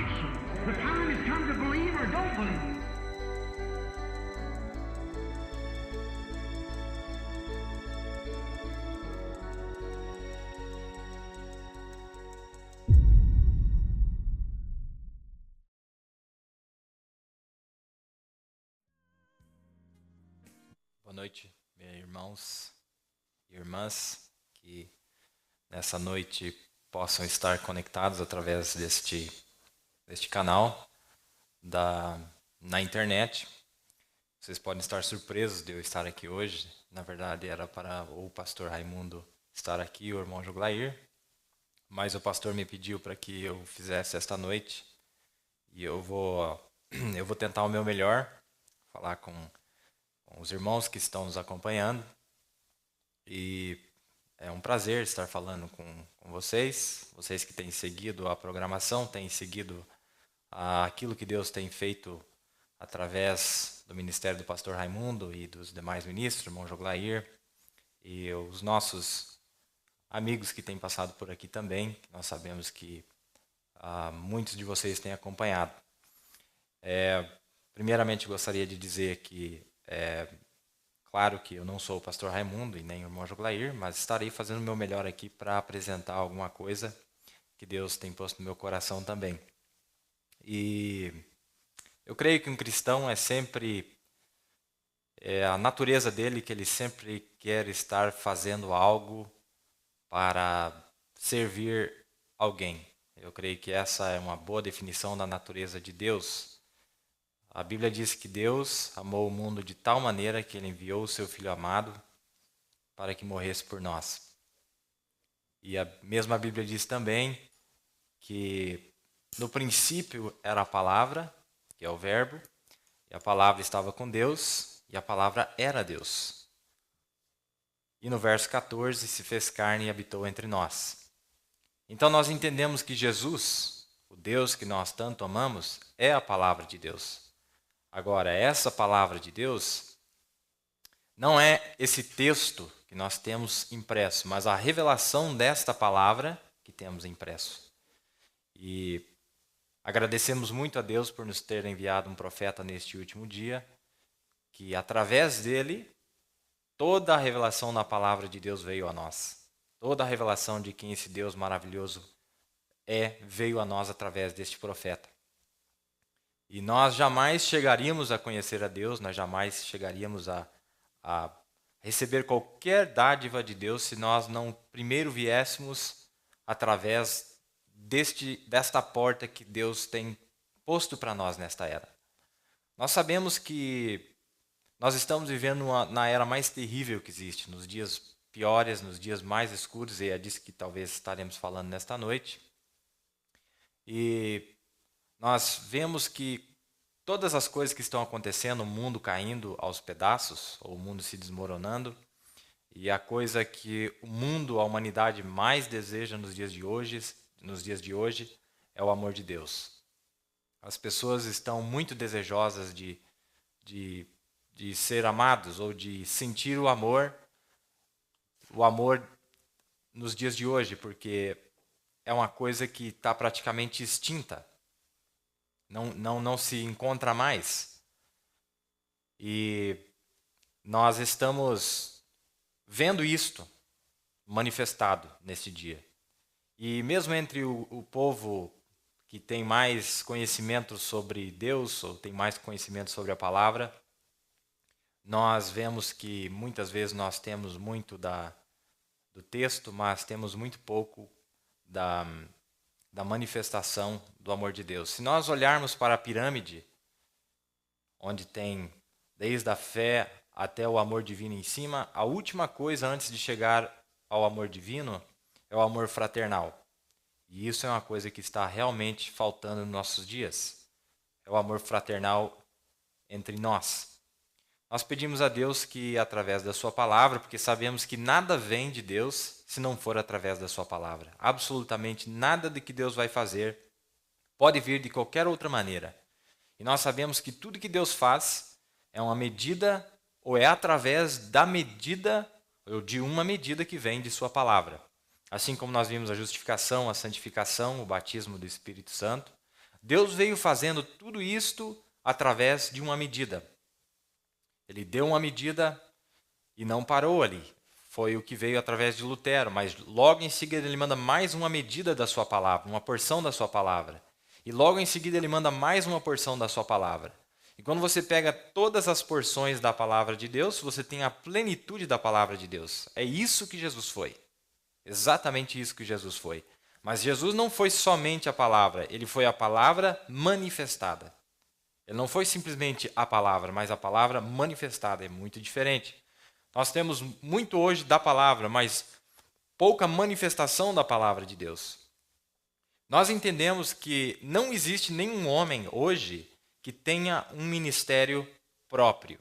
election. The time has come to believe or don't believe. Boa noite, meus irmãos e irmãs, que nessa noite possam estar conectados através deste canal na internet. Vocês podem estar surpresos de eu estar aqui hoje. Na verdade, era para o pastor Raimundo estar aqui, o irmão Joglair, mas o pastor me pediu para que eu fizesse esta noite, e eu vou tentar o meu melhor, falar com os irmãos que estão nos acompanhando, e é um prazer estar falando com vocês que têm seguido a programação, têm seguido aquilo que Deus tem feito através do ministério do pastor Raimundo e dos demais ministros, irmão Joglair, e os nossos amigos que têm passado por aqui também, que nós sabemos que muitos de vocês têm acompanhado. Primeiramente, gostaria de dizer que claro que eu não sou o pastor Raimundo e nem o irmão Joglair, mas estarei fazendo o meu melhor aqui para apresentar alguma coisa que Deus tem posto no meu coração também. E eu creio que um cristão é sempre a natureza dele, que ele sempre quer estar fazendo algo para servir alguém. Eu creio que essa é uma boa definição da natureza de Deus. A Bíblia diz que Deus amou o mundo de tal maneira que Ele enviou o Seu Filho amado para que morresse por nós. E a mesma Bíblia diz também que no princípio era a palavra, que é o verbo, e a palavra estava com Deus, e a palavra era Deus. E no verso 14, se fez carne e habitou entre nós. Então nós entendemos que Jesus, o Deus que nós tanto amamos, é a palavra de Deus. Agora, essa palavra de Deus não é esse texto que nós temos impresso, mas a revelação desta palavra que temos impresso. E agradecemos muito a Deus por nos ter enviado um profeta neste último dia, que através dele, toda a revelação da palavra de Deus veio a nós. Toda a revelação de quem esse Deus maravilhoso veio a nós através deste profeta. E nós jamais chegaríamos a conhecer a Deus, nós jamais chegaríamos a receber qualquer dádiva de Deus se nós não primeiro viéssemos através desta porta que Deus tem posto para nós nesta era. Nós sabemos que nós estamos vivendo na era mais terrível que existe, nos dias piores, nos dias mais escuros, e é disso que talvez estaremos falando nesta noite. E nós vemos que todas as coisas que estão acontecendo, o mundo caindo aos pedaços, ou o mundo se desmoronando, e a coisa que o mundo, a humanidade mais deseja nos dias de hoje, é o amor de Deus. As pessoas estão muito desejosas de ser amados, ou de sentir o amor nos dias de hoje, porque é uma coisa que está praticamente extinta. Não se encontra mais. E nós estamos vendo isto manifestado neste dia. E mesmo entre o povo que tem mais conhecimento sobre Deus, ou tem mais conhecimento sobre a palavra, nós vemos que muitas vezes nós temos muito do texto, mas temos muito pouco da manifestação do amor de Deus. Se nós olharmos para a pirâmide, onde tem desde a fé até o amor divino em cima, a última coisa antes de chegar ao amor divino é o amor fraternal. E isso é uma coisa que está realmente faltando nos nossos dias. É o amor fraternal entre nós. Nós pedimos a Deus que, através da sua palavra, porque sabemos que nada vem de Deus se não for através da sua palavra. Absolutamente nada do que Deus vai fazer pode vir de qualquer outra maneira. E nós sabemos que tudo que Deus faz é uma medida, ou é através da medida, ou de uma medida que vem de sua palavra. Assim como nós vimos a justificação, a santificação, o batismo do Espírito Santo, Deus veio fazendo tudo isto através de uma medida. Ele deu uma medida e não parou ali. Foi o que veio através de Lutero, mas logo em seguida ele manda mais uma medida da sua palavra, uma porção da sua palavra. E logo em seguida ele manda mais uma porção da sua palavra. E quando você pega todas as porções da palavra de Deus, você tem a plenitude da palavra de Deus. É isso que Jesus foi. Exatamente isso que Jesus foi. Mas Jesus não foi somente a palavra, ele foi a palavra manifestada. Ele não foi simplesmente a palavra, mas a palavra manifestada. É muito diferente. Nós temos muito hoje da palavra, mas pouca manifestação da palavra de Deus. Nós entendemos que não existe nenhum homem hoje que tenha um ministério próprio.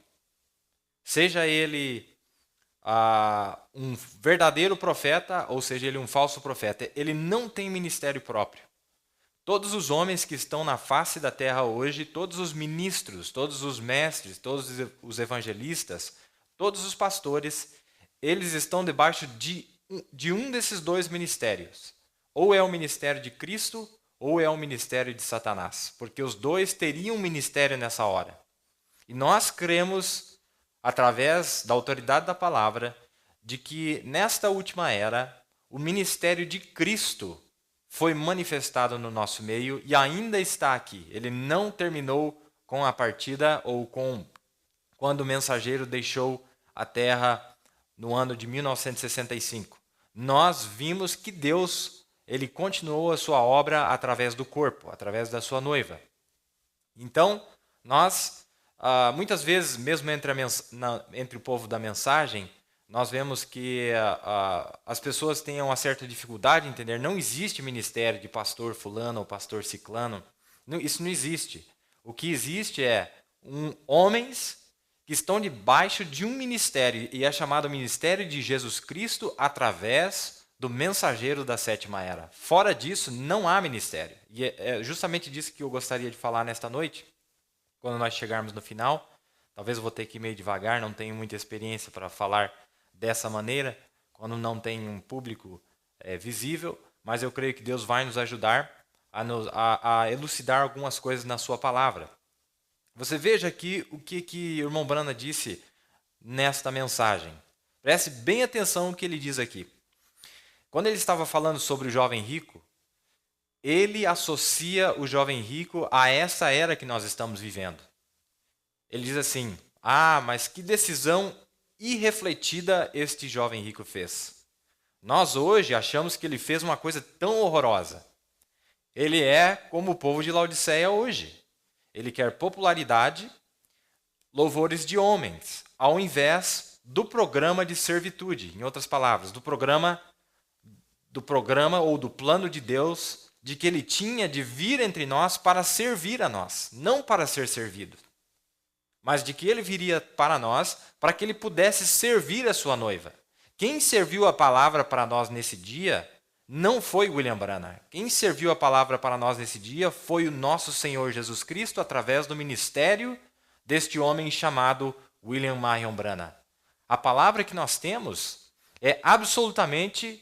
Seja ele um verdadeiro profeta, ou seja ele um falso profeta. Ele não tem ministério próprio. Todos os homens que estão na face da terra hoje, todos os ministros, todos os mestres, todos os evangelistas, todos os pastores, eles estão debaixo de um desses dois ministérios. Ou é o ministério de Cristo, ou é o ministério de Satanás. Porque os dois teriam um ministério nessa hora. E nós cremos, através da autoridade da palavra, de que nesta última era, o ministério de Cristo foi manifestado no nosso meio e ainda está aqui. Ele não terminou com a partida ou com quando o mensageiro deixou a terra no ano de 1965. Nós vimos que Deus, ele continuou a sua obra através do corpo, através da sua noiva. Então, nós, muitas vezes, mesmo entre o povo da mensagem, nós vemos que as pessoas têm uma certa dificuldade em entender. Não existe ministério de pastor fulano ou pastor ciclano. Isso não existe. O que existe é homens que estão debaixo de um ministério, e é chamado Ministério de Jesus Cristo através do mensageiro da sétima era. Fora disso, não há ministério. E é justamente disso que eu gostaria de falar nesta noite, quando nós chegarmos no final. Talvez eu vou ter que ir meio devagar, não tenho muita experiência para falar dessa maneira, quando não tem um público visível, mas eu creio que Deus vai nos ajudar a elucidar algumas coisas na sua palavra. Você veja aqui o que o irmão Brana disse nesta mensagem. Preste bem atenção no que ele diz aqui. Quando ele estava falando sobre o jovem rico, ele associa o jovem rico a essa era que nós estamos vivendo. Ele diz assim: mas que decisão irrefletida este jovem rico fez. Nós hoje achamos que ele fez uma coisa tão horrorosa. Ele é como o povo de Laodiceia hoje. Ele quer popularidade, louvores de homens, ao invés do programa de servitude. Em outras palavras, do programa ou do plano de Deus, de que ele tinha de vir entre nós para servir a nós, não para ser servido. Mas de que ele viria para nós, para que ele pudesse servir a sua noiva. Quem serviu a palavra para nós nesse dia não foi William Branham. Quem serviu a palavra para nós nesse dia foi o nosso Senhor Jesus Cristo, através do ministério deste homem chamado William Marion Branham. A palavra que nós temos é absolutamente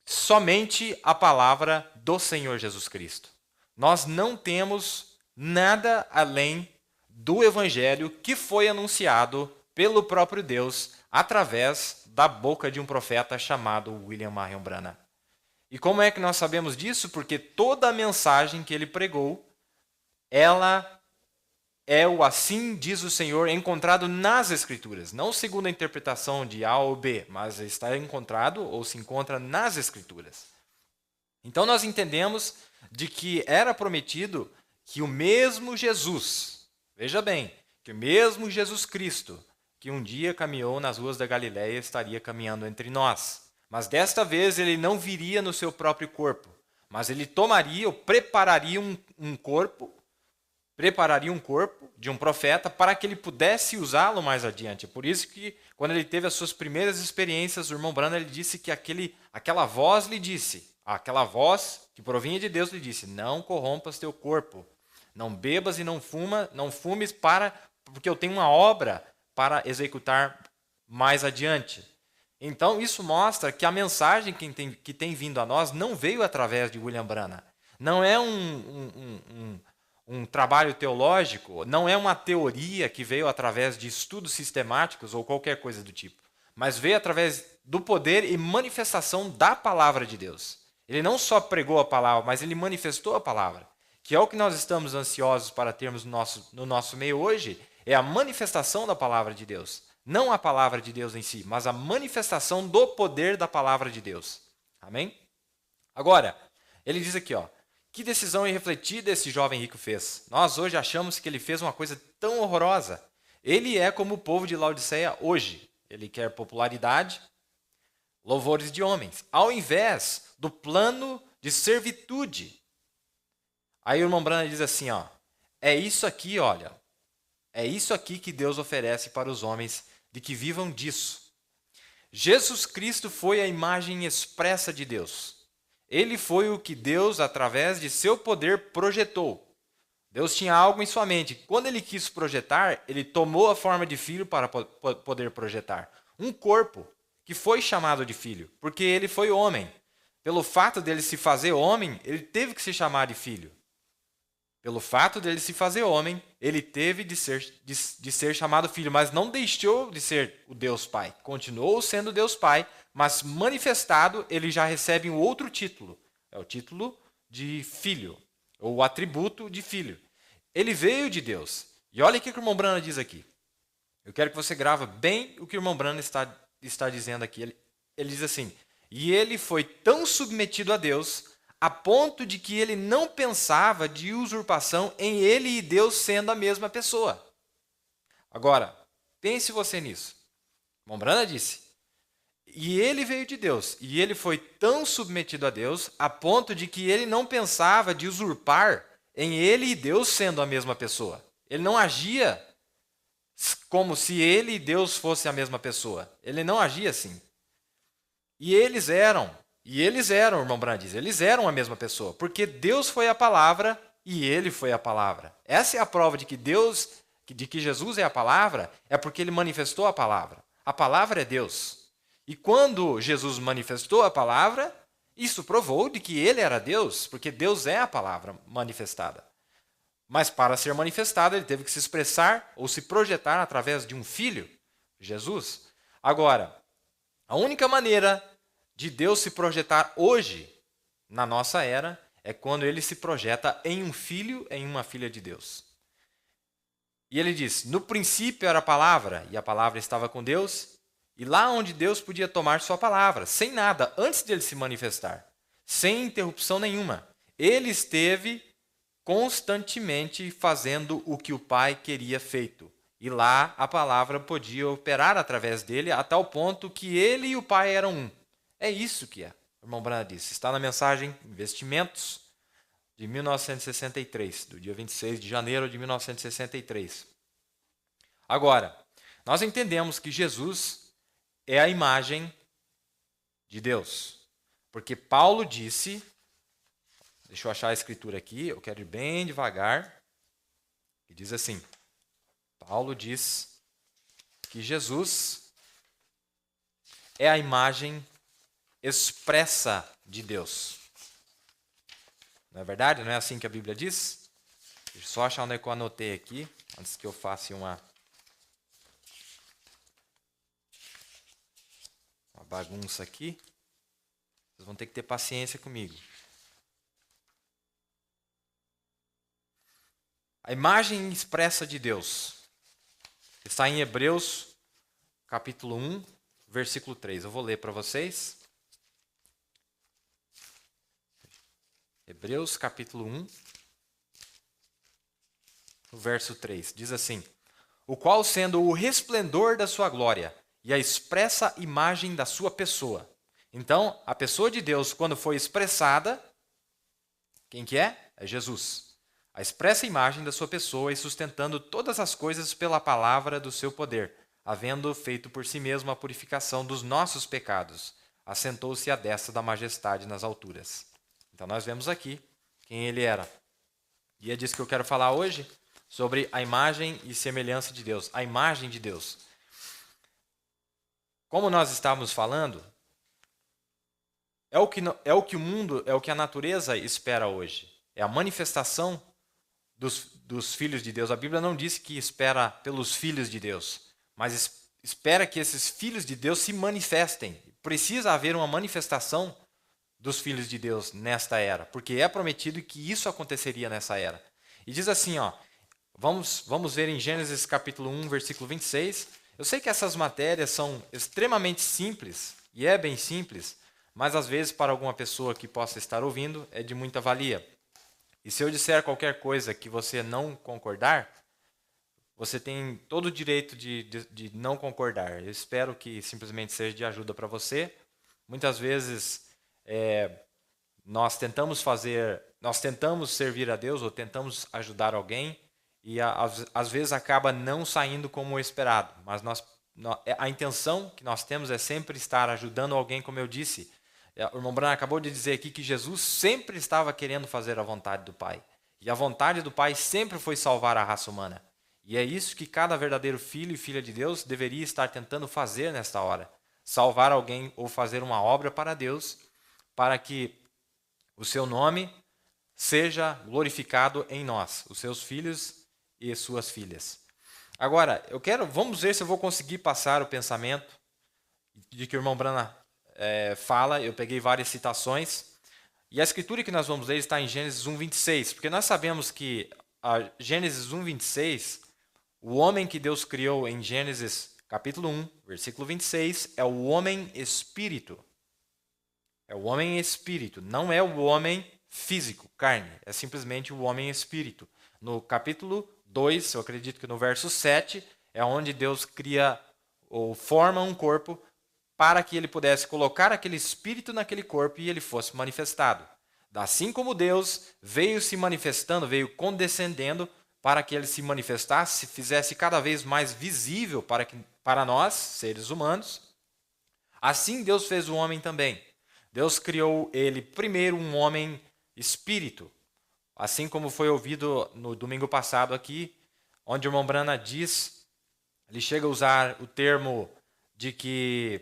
somente a palavra do Senhor Jesus Cristo. Nós não temos nada além do evangelho que foi anunciado pelo próprio Deus através da boca de um profeta chamado William Marion Branham. E como é que nós sabemos disso? Porque toda a mensagem que ele pregou, ela é o assim diz o Senhor encontrado nas Escrituras. Não segundo a interpretação de A ou B, mas está encontrado ou se encontra nas Escrituras. Então nós entendemos de que era prometido que o mesmo Jesus, veja bem, que o mesmo Jesus Cristo, que um dia caminhou nas ruas da Galileia, estaria caminhando entre nós. Mas desta vez ele não viria no seu próprio corpo, mas ele tomaria ou prepararia um corpo de um profeta para que ele pudesse usá-lo mais adiante. Por isso que quando ele teve as suas primeiras experiências, o irmão Branham ele disse que aquela voz lhe disse, aquela voz que provinha de Deus lhe disse: não corrompas teu corpo, não bebas e não fumes porque eu tenho uma obra para executar mais adiante. Então, isso mostra que a mensagem que tem vindo a nós não veio através de William Branham. Não é um trabalho teológico, não é uma teoria que veio através de estudos sistemáticos ou qualquer coisa do tipo, mas veio através do poder e manifestação da palavra de Deus. Ele não só pregou a palavra, mas ele manifestou a palavra, que é o que nós estamos ansiosos para termos no nosso meio hoje, é a manifestação da palavra de Deus. Não a palavra de Deus em si, mas a manifestação do poder da palavra de Deus. Amém? Agora, ele diz aqui, que decisão irrefletida esse jovem rico fez. Nós hoje achamos que ele fez uma coisa tão horrorosa. Ele é como o povo de Laodiceia hoje. Ele quer popularidade, louvores de homens, ao invés do plano de servitude. Aí o irmão Branham diz assim, é isso aqui, olha, é isso aqui que Deus oferece para os homens, de que vivam disso. Jesus Cristo foi a imagem expressa de Deus. Ele foi o que Deus, através de seu poder, projetou. Deus tinha algo em sua mente. Quando ele quis projetar, ele tomou a forma de filho para poder projetar. Um corpo que foi chamado de filho, porque ele foi homem. Pelo fato dele se fazer homem, ele teve que se chamar de filho. Pelo fato dele se fazer homem, ele teve de ser chamado filho, mas não deixou de ser o Deus Pai. Continuou sendo Deus Pai, mas manifestado, ele já recebe um outro título. É o título de filho, ou o atributo de filho. Ele veio de Deus. E olha o que o irmão Branham diz aqui. Eu quero que você grave bem o que o irmão Branham está dizendo aqui. Ele diz assim, e ele foi tão submetido a Deus, a ponto de que ele não pensava de usurpação em ele e Deus sendo a mesma pessoa. Agora, pense você nisso. O irmão Branham disse, e ele veio de Deus, e ele foi tão submetido a Deus, a ponto de que ele não pensava de usurpar em ele e Deus sendo a mesma pessoa. Ele não agia como se ele e Deus fossem a mesma pessoa. Ele não agia assim. E eles eram, o irmão Branham diz, eles eram a mesma pessoa, porque Deus foi a palavra e ele foi a palavra. Essa é a prova de que Jesus é a palavra, é porque ele manifestou a palavra. A palavra é Deus. E quando Jesus manifestou a palavra, isso provou de que ele era Deus, porque Deus é a palavra manifestada. Mas para ser manifestada, ele teve que se expressar ou se projetar através de um filho, Jesus. Agora, a única maneira de Deus se projetar hoje, na nossa era, é quando ele se projeta em um filho, em uma filha de Deus. E ele diz, no princípio era a palavra, e a palavra estava com Deus, e lá onde Deus podia tomar sua palavra, sem nada, antes dele se manifestar, sem interrupção nenhuma. Ele esteve constantemente fazendo o que o Pai queria feito. E lá a palavra podia operar através dele, a tal ponto que ele e o Pai eram um. É isso que é, o irmão Branham disse. Está na mensagem Investimentos, de 1963, do dia 26 de janeiro de 1963. Agora, nós entendemos que Jesus é a imagem de Deus. Porque Paulo disse, deixa eu achar a escritura aqui, eu quero ir bem devagar, e diz assim, Paulo diz que Jesus é a imagem expressa de Deus. Não é verdade? Não é assim que a Bíblia diz? Deixa eu só achar onde é que eu anotei aqui, antes que eu faça uma bagunça aqui. Vocês vão ter que ter paciência comigo. A imagem expressa de Deus está em Hebreus, capítulo 1, versículo 3. Eu vou ler para vocês. Hebreus, capítulo 1, verso 3. Diz assim, o qual sendo o resplendor da sua glória e a expressa imagem da sua pessoa. Então, a pessoa de Deus, quando foi expressada, quem que é? É Jesus. A expressa imagem da sua pessoa e sustentando todas as coisas pela palavra do seu poder, havendo feito por si mesmo a purificação dos nossos pecados, assentou-se à destra da majestade nas alturas. Então nós vemos aqui quem ele era. E é disso que eu quero falar hoje, sobre a imagem e semelhança de Deus, a imagem de Deus. como nós estávamos falando, é o que o mundo, é o que a natureza espera hoje. É a manifestação dos filhos de Deus. A Bíblia não diz que espera pelos filhos de Deus, mas espera que esses filhos de Deus se manifestem. Precisa haver uma manifestação dos filhos de Deus nesta era, porque é prometido que isso aconteceria nessa era. E diz assim, ó, vamos ver em Gênesis capítulo 1, versículo 26. Eu sei que essas matérias são extremamente simples, e é bem simples, mas às vezes para alguma pessoa que possa estar ouvindo é de muita valia. E se eu disser qualquer coisa que você não concordar, você tem todo o direito de não concordar. Eu espero que simplesmente seja de ajuda para você. Muitas vezes nós tentamos servir a Deus ou tentamos ajudar alguém e às vezes acaba não saindo como o esperado. Mas a intenção que nós temos é sempre estar ajudando alguém, como eu disse. O irmão Branham acabou de dizer aqui que Jesus sempre estava querendo fazer a vontade do Pai. E a vontade do Pai sempre foi salvar a raça humana. E é isso que cada verdadeiro filho e filha de Deus deveria estar tentando fazer nesta hora. Salvar alguém ou fazer uma obra para Deus, para que o seu nome seja glorificado em nós, os seus filhos e suas filhas. Agora, vamos ver se eu vou conseguir passar o pensamento de que o irmão Branham fala. Eu peguei várias citações. E a escritura que nós vamos ler está em Gênesis 1:26, porque nós sabemos que a Gênesis 1:26, o homem que Deus criou em Gênesis capítulo 1, versículo 26, é o homem espírito. É o homem espírito, não é o homem físico, carne, é simplesmente o homem espírito. No capítulo 2, eu acredito que no verso 7, é onde Deus cria ou forma um corpo para que ele pudesse colocar aquele espírito naquele corpo e ele fosse manifestado. Assim como Deus veio se manifestando, veio condescendendo para que ele se manifestasse, se fizesse cada vez mais visível para nós, seres humanos, assim Deus fez o homem também. Deus criou ele primeiro um homem espírito, assim como foi ouvido no domingo passado aqui, onde o irmão Branham diz, ele chega a usar o termo de que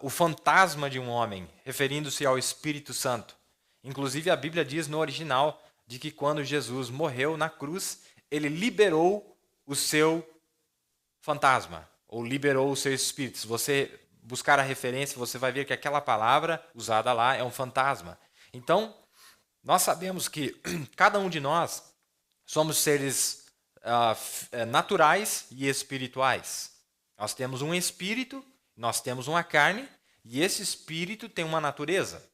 o fantasma de um homem, referindo-se ao Espírito Santo. Inclusive a Bíblia diz no original de que quando Jesus morreu na cruz, ele liberou o seu fantasma, ou liberou o seu espírito. Se você buscar a referência, você vai ver que aquela palavra usada lá é um fantasma. Então, nós sabemos que cada um de nós somos seres naturais e espirituais. Nós temos um espírito, nós temos uma carne, e esse espírito tem uma natureza.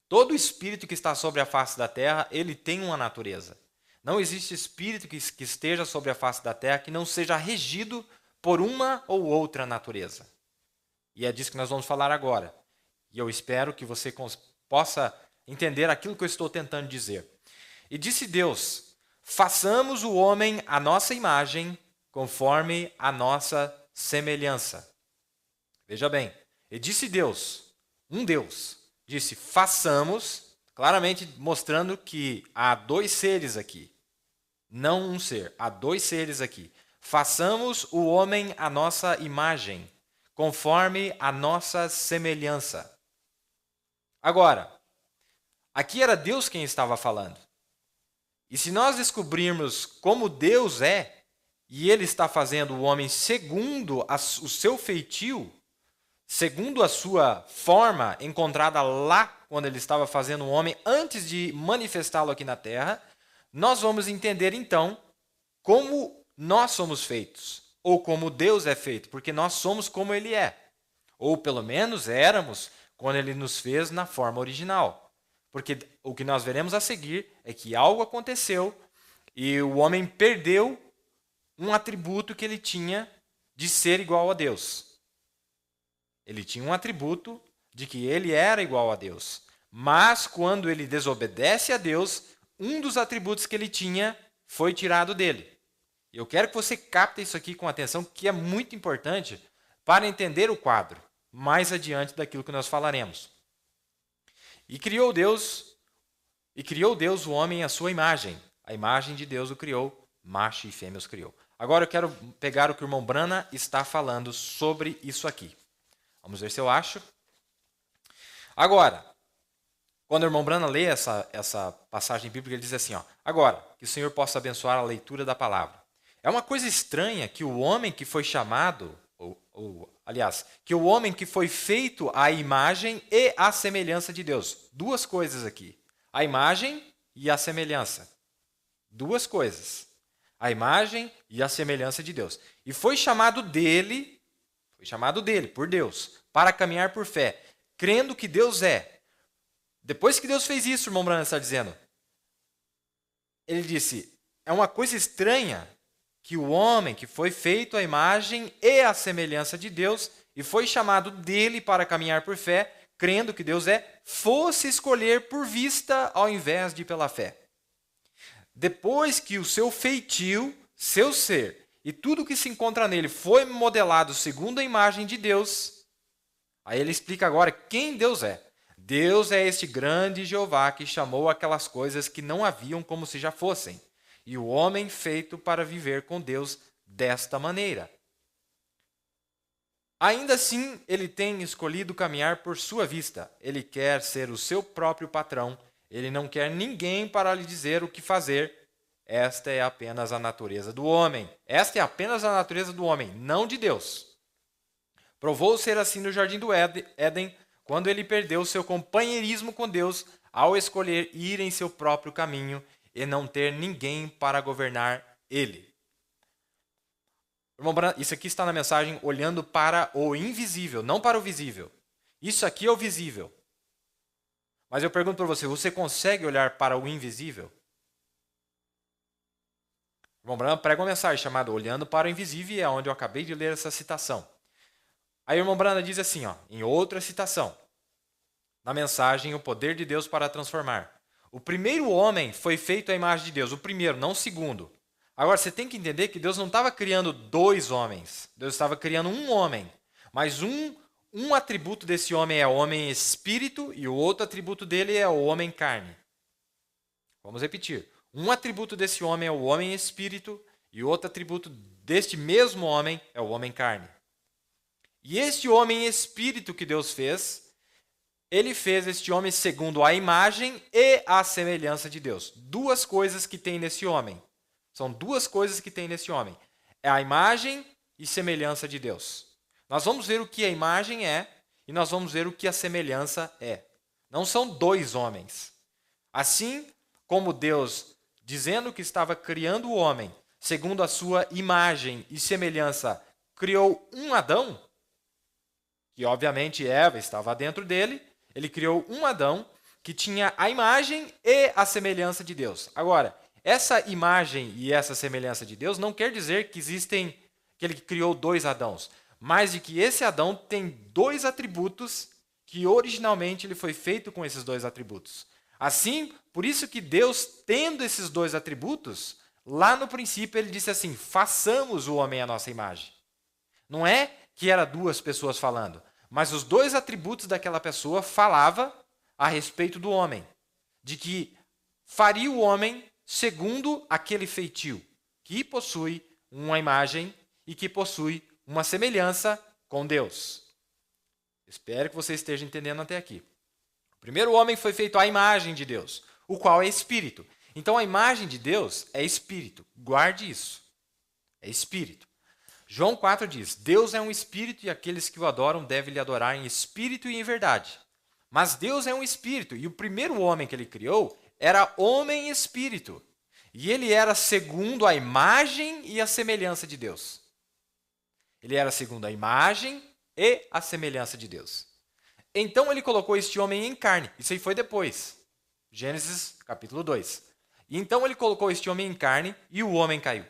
Todo espírito que está sobre a face da terra, ele tem uma natureza. Não existe espírito que esteja sobre a face da terra que não seja regido por uma ou outra natureza. E é disso que nós vamos falar agora. E eu espero que você possa entender aquilo que eu estou tentando dizer. E disse Deus, façamos o homem à nossa imagem, conforme a nossa semelhança. Veja bem, e disse Deus, um Deus, disse façamos, claramente mostrando que há dois seres aqui, não um ser, há dois seres aqui. Façamos o homem à nossa imagem, conforme a nossa semelhança. Agora, aqui era Deus quem estava falando. E se nós descobrirmos como Deus é, e Ele está fazendo o homem segundo o seu feitio, segundo a sua forma encontrada lá quando Ele estava fazendo o homem, antes de manifestá-lo aqui na terra, nós vamos entender então como nós somos feitos, ou como Deus é feito, porque nós somos como Ele é. Ou pelo menos éramos quando Ele nos fez na forma original. Porque o que nós veremos a seguir é que algo aconteceu e o homem perdeu um atributo que ele tinha de ser igual a Deus. Ele tinha um atributo de que ele era igual a Deus. Mas quando ele desobedece a Deus, um dos atributos que ele tinha foi tirado dele. Eu quero que você capte isso aqui com atenção, que é muito importante para entender o quadro mais adiante daquilo que nós falaremos. E criou Deus o homem à sua imagem. A imagem de Deus o criou, macho e fêmea os criou. Agora eu quero pegar o que o irmão Branham está falando sobre isso aqui. Vamos ver se eu acho. Agora, quando o irmão Brana lê essa passagem bíblica, ele diz assim, ó, agora, que o Senhor possa abençoar a leitura da palavra. É uma coisa estranha que o homem que foi chamado, aliás, que o homem que foi feito à imagem e à semelhança de Deus. Duas coisas aqui. A imagem e a semelhança. Duas coisas. A imagem e a semelhança de Deus. E foi chamado dele, por Deus, para caminhar por fé, crendo que Deus é. Depois que Deus fez isso, o irmão Branham está dizendo, ele disse, é uma coisa estranha que o homem que foi feito à imagem e à semelhança de Deus e foi chamado dele para caminhar por fé, crendo que Deus é, fosse escolher por vista ao invés de pela fé. Depois que o seu feitio, seu ser e tudo que se encontra nele foi modelado segundo a imagem de Deus, aí ele explica agora quem Deus é. Deus é este grande Jeová que chamou aquelas coisas que não haviam como se já fossem, e o homem feito para viver com Deus desta maneira. Ainda assim, ele tem escolhido caminhar por sua vista. Ele quer ser o seu próprio patrão. Ele não quer ninguém para lhe dizer o que fazer. Esta é apenas a natureza do homem. Esta é apenas a natureza do homem, não de Deus. Provou ser assim no jardim do Éden, quando ele perdeu seu companheirismo com Deus ao escolher ir em seu próprio caminho e não ter ninguém para governar ele. Irmão Branham, isso aqui está na mensagem olhando para o invisível, não para o visível. Isso aqui é o visível. Mas eu pergunto para você, você consegue olhar para o invisível? Irmão Branham prega uma mensagem chamada Olhando para o Invisível, e é onde eu acabei de ler essa citação. Aí o irmão Branham diz assim, ó, em outra citação, na mensagem O Poder de Deus para Transformar. O primeiro homem foi feito à imagem de Deus, o primeiro, não o segundo. Agora, você tem que entender que Deus não estava criando dois homens, Deus estava criando um homem. Mas um atributo desse homem é o homem espírito e o outro atributo dele é o homem carne. Vamos repetir. Um atributo desse homem é o homem espírito e o outro atributo deste mesmo homem é o homem carne. E este homem espírito que Deus fez, ele fez este homem segundo a imagem e a semelhança de Deus. Duas coisas que tem nesse homem. São duas coisas que tem nesse homem. É a imagem e semelhança de Deus. Nós vamos ver o que a imagem é e nós vamos ver o que a semelhança é. Não são dois homens. Assim como Deus, dizendo que estava criando o homem, segundo a sua imagem e semelhança, criou um Adão, que obviamente Eva estava dentro dele, ele criou um Adão que tinha a imagem e a semelhança de Deus. Agora, essa imagem e essa semelhança de Deus não quer dizer que que ele criou dois Adãos, mas de que esse Adão tem dois atributos que originalmente ele foi feito com esses dois atributos. Assim, por isso que Deus, tendo esses dois atributos, lá no princípio ele disse assim, façamos o homem à nossa imagem. Não é que era duas pessoas falando, mas os dois atributos daquela pessoa falava a respeito do homem, de que faria o homem segundo aquele feitio, que possui uma imagem e que possui uma semelhança com Deus. Espero que você esteja entendendo até aqui. O primeiro homem foi feito à imagem de Deus, o qual é espírito. Então a imagem de Deus é espírito. Guarde isso. É espírito. João 4 diz, Deus é um espírito e aqueles que o adoram devem lhe adorar em espírito e em verdade. Mas Deus é um espírito e o primeiro homem que ele criou era homem espírito. E ele era segundo a imagem e a semelhança de Deus. Ele era segundo a imagem e a semelhança de Deus. Então ele colocou este homem em carne. Isso aí foi depois. Gênesis capítulo 2. E então ele colocou este homem em carne e o homem caiu.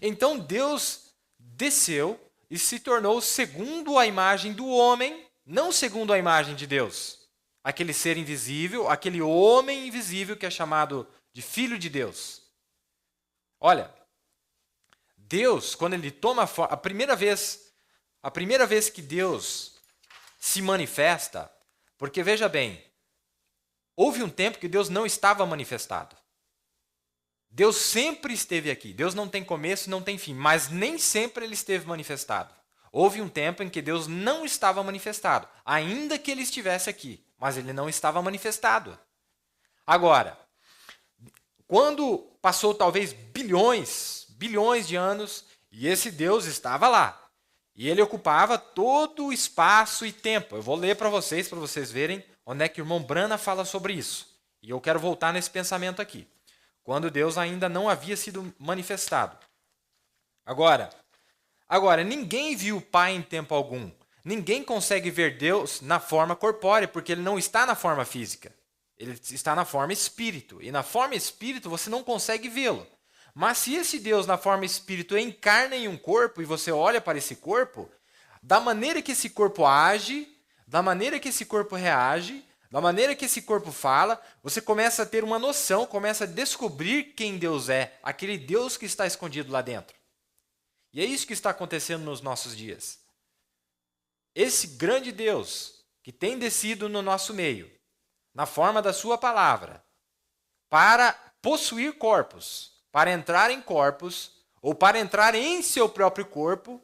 Então Deus desceu e se tornou segundo a imagem do homem, não segundo a imagem de Deus. Aquele ser invisível, aquele homem invisível que é chamado de Filho de Deus. Olha, Deus, quando ele toma forma, a primeira vez que Deus se manifesta, porque veja bem, houve um tempo que Deus não estava manifestado. Deus sempre esteve aqui. Deus não tem começo, não tem fim, mas nem sempre ele esteve manifestado. Houve um tempo em que Deus não estava manifestado, ainda que ele estivesse aqui, mas ele não estava manifestado. Agora, quando passou talvez bilhões de anos, e esse Deus estava lá, e ele ocupava todo o espaço e tempo. Eu vou ler para vocês verem onde é que o irmão Brana fala sobre isso. E eu quero voltar nesse pensamento aqui. Quando Deus ainda não havia sido manifestado. Agora, ninguém viu o Pai em tempo algum. Ninguém consegue ver Deus na forma corpórea, porque ele não está na forma física. Ele está na forma espírito. E na forma espírito você não consegue vê-lo. Mas se esse Deus na forma espírito encarna em um corpo e você olha para esse corpo, da maneira que esse corpo age, da maneira que esse corpo reage, da maneira que esse corpo fala, você começa a ter uma noção, começa a descobrir quem Deus é, aquele Deus que está escondido lá dentro. E é isso que está acontecendo nos nossos dias. Esse grande Deus que tem descido no nosso meio, na forma da sua palavra, para possuir corpos, para entrar em corpos, ou para entrar em seu próprio corpo,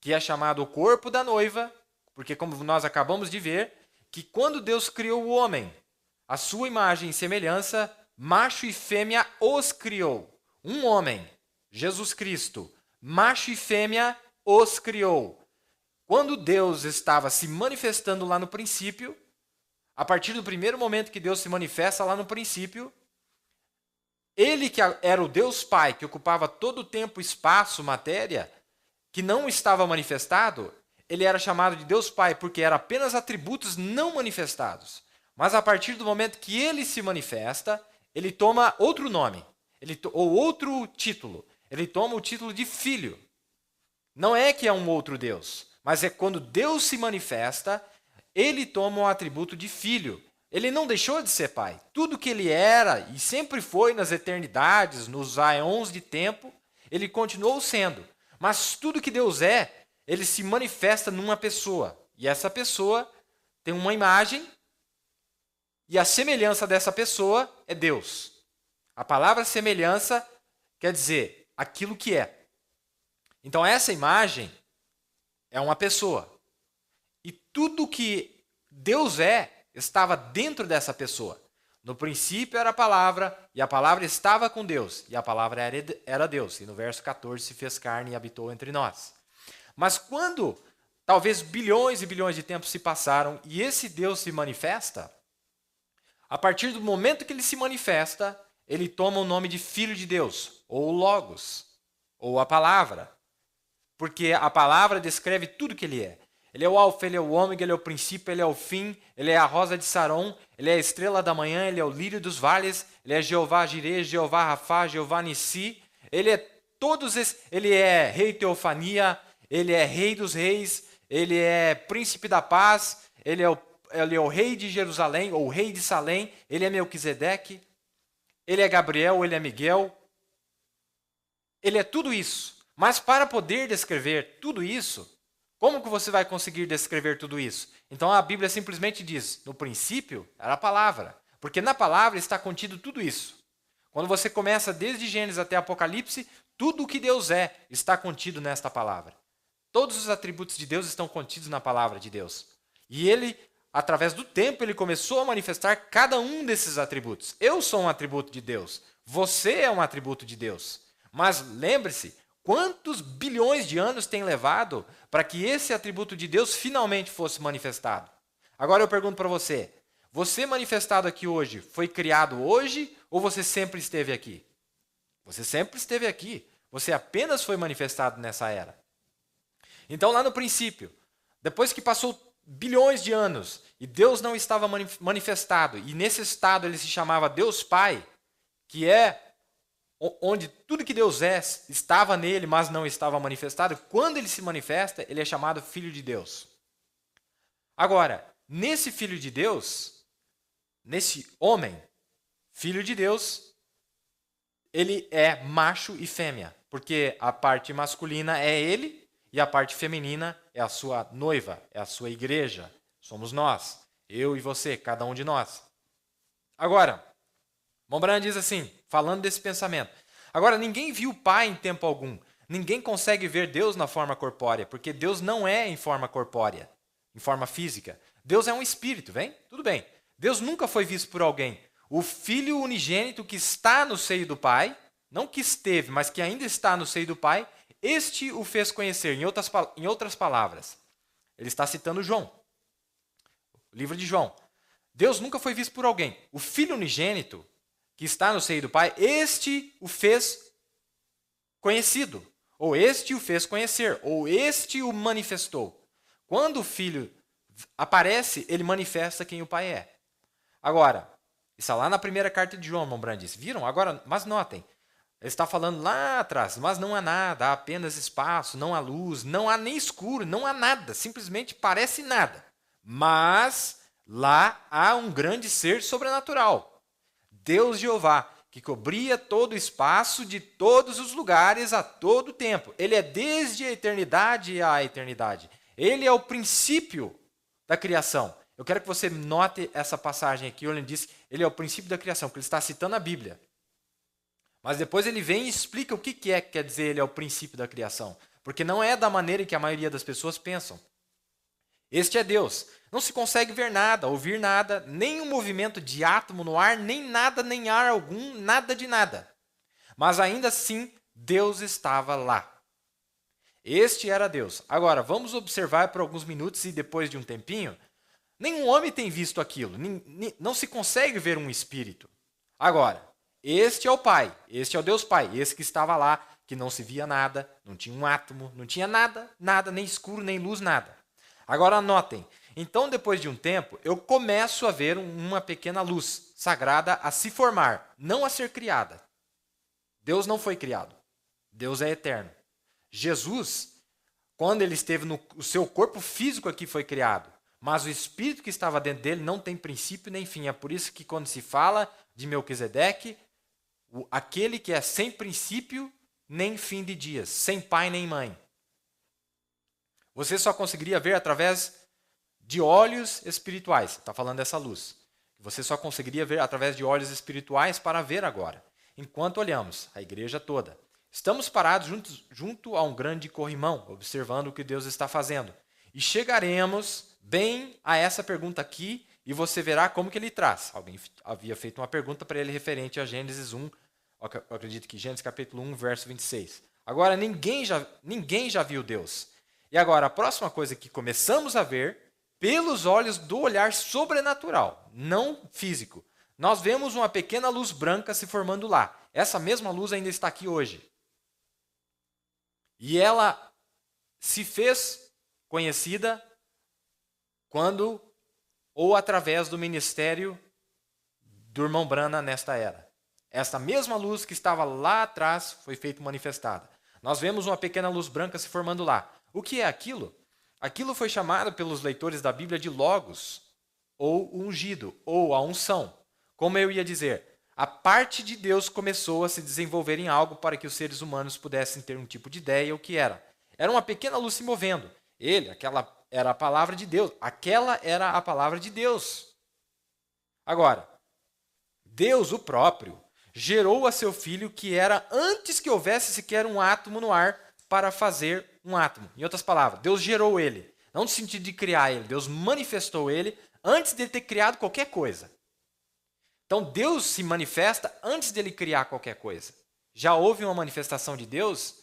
que é chamado o corpo da noiva, porque como nós acabamos de ver, que quando Deus criou o homem, a sua imagem e semelhança, macho e fêmea os criou. Um homem, Jesus Cristo, macho e fêmea os criou. Quando Deus estava se manifestando lá no princípio, a partir do primeiro momento que Deus se manifesta lá no princípio, ele que era o Deus Pai, que ocupava todo o tempo, espaço, matéria, que não estava manifestado, ele era chamado de Deus Pai, porque eram apenas atributos não manifestados. Mas a partir do momento que ele se manifesta, ele toma outro nome, ou outro título. Ele toma o título de Filho. Não é que é um outro Deus, mas é quando Deus se manifesta, ele toma o atributo de Filho. Ele não deixou de ser Pai. Tudo que ele era e sempre foi nas eternidades, nos aeons de tempo, ele continuou sendo. Mas tudo que Deus é, ele se manifesta numa pessoa. E essa pessoa tem uma imagem e a semelhança dessa pessoa é Deus. A palavra semelhança quer dizer aquilo que é. Então essa imagem é uma pessoa. E tudo que Deus é, estava dentro dessa pessoa. No princípio era a palavra, e a palavra estava com Deus, e a palavra era Deus. E no verso 14 se fez carne e habitou entre nós. Mas quando talvez bilhões e bilhões de tempos se passaram e esse Deus se manifesta, a partir do momento que ele se manifesta, ele toma o nome de Filho de Deus, ou Logos, ou a palavra. Porque a palavra descreve tudo que ele é. Ele é o alfa, ele é o ômega, ele é o princípio, ele é o fim, ele é a rosa de Saron, ele é a estrela da manhã, ele é o lírio dos vales, ele é Jeová Jireh, Jeová Rafá, Jeová Nissi, ele é todos esses, ele é rei Teofania, ele é rei dos reis, ele é príncipe da paz, ele é o rei de Jerusalém, ou rei de Salém, ele é Melquisedeque, ele é Gabriel, ele é Miguel, ele é tudo isso. Mas para poder descrever tudo isso, como que você vai conseguir descrever tudo isso? Então a Bíblia simplesmente diz, no princípio era a palavra, porque na palavra está contido tudo isso. Quando você começa desde Gênesis até Apocalipse, tudo o que Deus é está contido nesta palavra. Todos os atributos de Deus estão contidos na palavra de Deus. E ele, através do tempo, ele começou a manifestar cada um desses atributos. Eu sou um atributo de Deus. Você é um atributo de Deus. Mas lembre-se, quantos bilhões de anos tem levado para que esse atributo de Deus finalmente fosse manifestado? Agora eu pergunto para você, você manifestado aqui hoje, foi criado hoje ou você sempre esteve aqui? Você sempre esteve aqui. Você apenas foi manifestado nessa era. Então lá no princípio, depois que passou bilhões de anos e Deus não estava manifestado, e nesse estado ele se chamava Deus Pai, que é onde tudo que Deus é estava nele, mas não estava manifestado, quando ele se manifesta, ele é chamado Filho de Deus. Agora, nesse Filho de Deus, nesse homem, Filho de Deus, ele é macho e fêmea, porque a parte masculina é ele e a parte feminina é a sua noiva, é a sua igreja. Somos nós, eu e você, cada um de nós. Agora, Mombran diz assim, falando desse pensamento. Agora, ninguém viu o Pai em tempo algum. Ninguém consegue ver Deus na forma corpórea, porque Deus não é em forma corpórea, em forma física. Deus é um espírito, vem? Tudo bem. Deus nunca foi visto por alguém. O Filho unigênito que está no seio do Pai, não que esteve, mas que ainda está no seio do Pai, este o fez conhecer. Em outras palavras, ele está citando João, o livro de João. Deus nunca foi visto por alguém. O Filho unigênito que está no seio do Pai, este o fez conhecido. Ou este o fez conhecer, ou este o manifestou. Quando o Filho aparece, ele manifesta quem o Pai é. Agora, está lá na primeira carta de João, irmão Brandis. Viram? Agora, mas notem, ele está falando lá atrás, mas não há nada, há apenas espaço, não há luz, não há nem escuro, não há nada, simplesmente parece nada. Mas lá há um grande ser sobrenatural, Deus Jeová, que cobria todo o espaço de todos os lugares a todo tempo. Ele é desde a eternidade à eternidade. Ele é o princípio da criação. Eu quero que você note essa passagem aqui, onde ele diz, ele é o princípio da criação, porque ele está citando a Bíblia. Mas depois ele vem e explica o que quer dizer ele é o princípio da criação. Porque não é da maneira que a maioria das pessoas pensam. Este é Deus. Não se consegue ver nada, ouvir nada, nem um movimento de átomo no ar, nem nada, nem ar algum, nada de nada. Mas ainda assim, Deus estava lá. Este era Deus. Agora, vamos observar por alguns minutos e depois de um tempinho, nenhum homem tem visto aquilo. Não se consegue ver um espírito. Agora, este é o Pai, este é o Deus Pai, esse que estava lá, que não se via nada, não tinha um átomo, não tinha nada, nada, nem escuro, nem luz, nada. Agora anotem, então depois de um tempo, eu começo a ver uma pequena luz sagrada a se formar, não a ser criada. Deus não foi criado, Deus é eterno. Jesus, quando ele esteve o seu corpo físico aqui foi criado, mas o espírito que estava dentro dele não tem princípio nem fim. É por isso que quando se fala de Melquisedeque, aquele que é sem princípio nem fim de dias, sem pai nem mãe. Você só conseguiria ver através de olhos espirituais. Está falando dessa luz. Você só conseguiria ver através de olhos espirituais para ver agora. Enquanto olhamos, a igreja toda. Estamos parados junto a um grande corrimão, observando o que Deus está fazendo. E chegaremos bem a essa pergunta aqui, e você verá como que ele traz. Alguém havia feito uma pergunta para ele referente a Gênesis 1, eu acredito que Gênesis capítulo 1, verso 26. Agora, ninguém já viu Deus. E agora, a próxima coisa que começamos a ver, pelos olhos do olhar sobrenatural, não físico. Nós vemos uma pequena luz branca se formando lá. Essa mesma luz ainda está aqui hoje. E ela se fez conhecida quando ou através do ministério do irmão Branham nesta era. Esta mesma luz que estava lá atrás foi feita manifestada. Nós vemos uma pequena luz branca se formando lá. O que é aquilo? Aquilo foi chamado pelos leitores da Bíblia de Logos, ou ungido, ou a unção. Como eu ia dizer, a parte de Deus começou a se desenvolver em algo para que os seres humanos pudessem ter um tipo de ideia o que era. Era uma pequena luz se movendo. Aquela era a palavra de Deus. Aquela era a palavra de Deus. Agora, Deus, o próprio, gerou a seu filho que era antes que houvesse sequer um átomo no ar para fazer um átomo. Em outras palavras, Deus gerou ele. Não no sentido de criar ele. Deus manifestou ele antes de ele ter criado qualquer coisa. Então, Deus se manifesta antes dele criar qualquer coisa. Já houve uma manifestação de Deus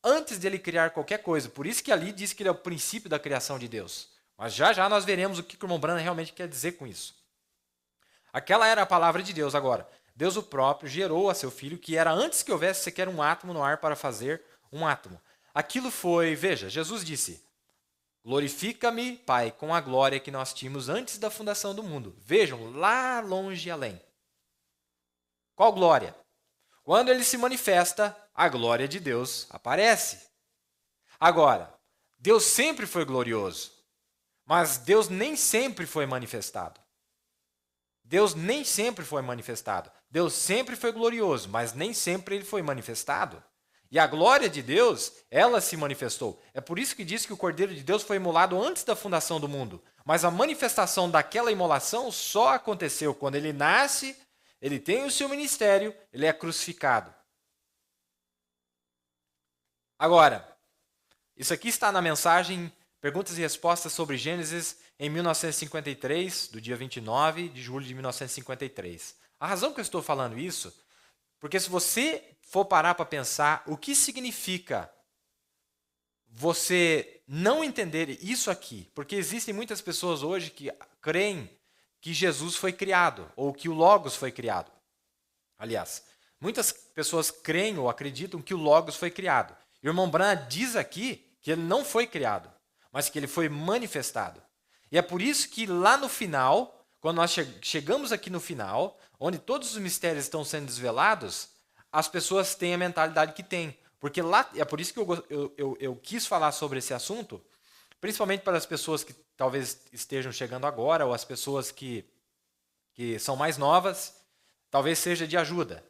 antes dele criar qualquer coisa. Por isso que ali diz que ele é o princípio da criação de Deus. Mas já nós veremos o que o irmão Branham realmente quer dizer com isso. Aquela era a palavra de Deus. Agora, Deus o próprio gerou a seu filho que era antes que houvesse sequer um átomo no ar para fazer um átomo. Aquilo foi, veja, Jesus disse, glorifica-me, Pai, com a glória que nós tínhamos antes da fundação do mundo. Vejam, lá longe e além. Qual glória? Quando ele se manifesta, a glória de Deus aparece. Agora, Deus sempre foi glorioso, mas Deus nem sempre foi manifestado. Deus nem sempre foi manifestado. Deus sempre foi glorioso, mas nem sempre ele foi manifestado. E a glória de Deus, ela se manifestou. É por isso que diz que o Cordeiro de Deus foi imolado antes da fundação do mundo. Mas a manifestação daquela imolação só aconteceu quando ele nasce, ele tem o seu ministério, ele é crucificado. Agora, isso aqui está na mensagem Perguntas e Respostas sobre Gênesis em 1953, do dia 29 de julho de 1953. A razão que eu estou falando isso, porque se você for parar para pensar o que significa você não entender isso aqui, porque existem muitas pessoas hoje que creem que Jesus foi criado, ou que o Logos foi criado. Aliás, muitas pessoas creem ou acreditam que o Logos foi criado. E o irmão Branham diz aqui que ele não foi criado, mas que ele foi manifestado. E é por isso que lá no final, quando nós chegamos aqui no final, onde todos os mistérios estão sendo desvelados, as pessoas têm a mentalidade que têm. Porque lá, é por isso que eu quis falar sobre esse assunto, principalmente para as pessoas que talvez estejam chegando agora, ou as pessoas que são mais novas, talvez seja de ajuda.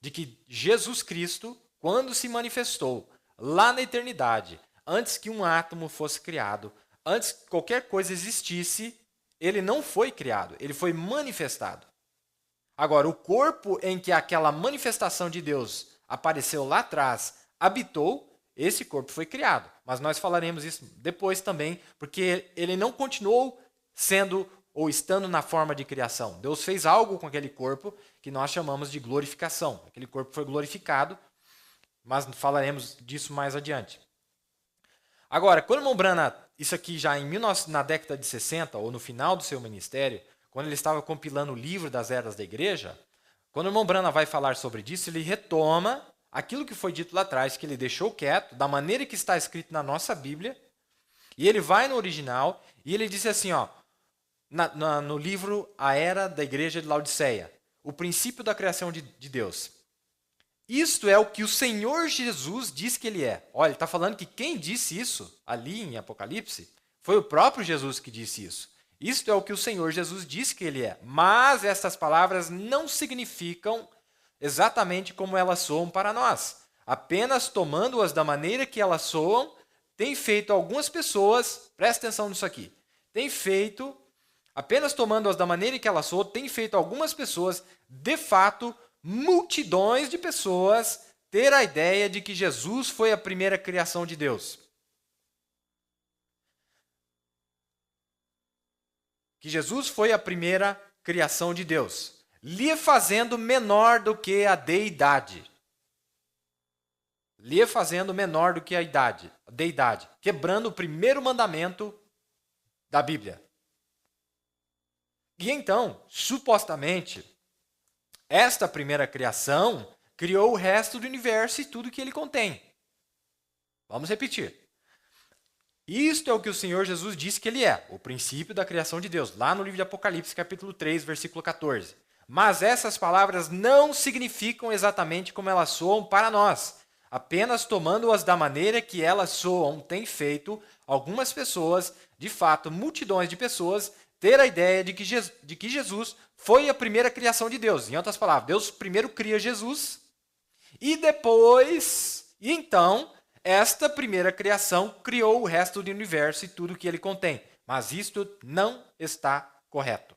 De que Jesus Cristo, quando se manifestou lá na eternidade, antes que um átomo fosse criado, antes que qualquer coisa existisse, ele não foi criado, ele foi manifestado. Agora, o corpo em que aquela manifestação de Deus apareceu lá atrás, habitou, esse corpo foi criado. Mas nós falaremos isso depois também, porque ele não continuou sendo ou estando na forma de criação. Deus fez algo com aquele corpo que nós chamamos de glorificação. Aquele corpo foi glorificado, mas falaremos disso mais adiante. Agora, quando o irmão Branham, isso aqui já na década de 60, ou no final do seu ministério, quando ele estava compilando o livro das eras da igreja, quando o irmão Branham vai falar sobre isso, ele retoma aquilo que foi dito lá atrás, que ele deixou quieto, da maneira que está escrito na nossa Bíblia, e ele vai no original, e ele diz assim, ó, no livro A Era da Igreja de Laodiceia, o princípio da criação de Deus. Isto é o que o Senhor Jesus diz que ele é. Olha, ele está falando que quem disse isso, ali em Apocalipse, foi o próprio Jesus que disse isso. Isto é o que o Senhor Jesus diz que ele é. Mas essas palavras não significam exatamente como elas soam para nós. Apenas tomando-as da maneira que elas soam, tem feito algumas pessoas, presta atenção nisso aqui, apenas tomando-as da maneira que elas soam, tem feito algumas pessoas, de fato, multidões de pessoas, ter a ideia de que Jesus foi a primeira criação de Deus. Que Jesus foi a primeira criação de Deus, lhe fazendo menor do que a deidade. Lhe fazendo menor do que a deidade, quebrando o primeiro mandamento da Bíblia. E então, supostamente, esta primeira criação criou o resto do universo e tudo que ele contém. Vamos repetir. Isto é o que o Senhor Jesus disse que ele é, o princípio da criação de Deus, lá no livro de Apocalipse, capítulo 3, versículo 14. Mas essas palavras não significam exatamente como elas soam para nós. Apenas tomando-as da maneira que elas soam, tem feito algumas pessoas, de fato, multidões de pessoas, ter a ideia de que Jesus foi a primeira criação de Deus. Em outras palavras, Deus primeiro cria Jesus e então, esta primeira criação criou o resto do universo e tudo que ele contém. Mas isto não está correto.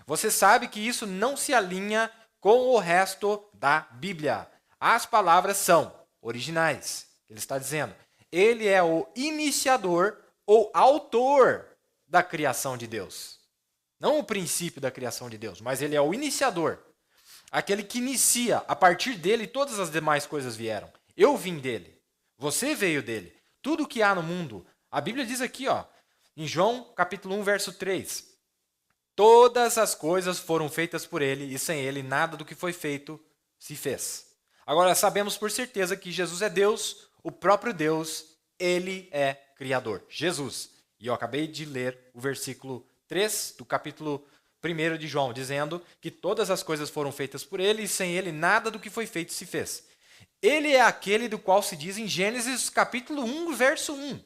Você sabe que isso não se alinha com o resto da Bíblia. As palavras são originais. Ele está dizendo, ele é o iniciador ou autor da criação de Deus. Não o princípio da criação de Deus, mas ele é o iniciador. Aquele que inicia, a partir dele todas as demais coisas vieram. Eu vim dele, você veio dele. Tudo que há no mundo, a Bíblia diz aqui, ó, em João capítulo 1, verso 3, todas as coisas foram feitas por ele e sem ele nada do que foi feito se fez. Agora sabemos por certeza que Jesus é Deus, o próprio Deus, ele é Criador, Jesus. E eu acabei de ler o versículo 3 do capítulo 1 de João, dizendo que todas as coisas foram feitas por ele e sem ele nada do que foi feito se fez. Ele é aquele do qual se diz em Gênesis capítulo 1, verso 1.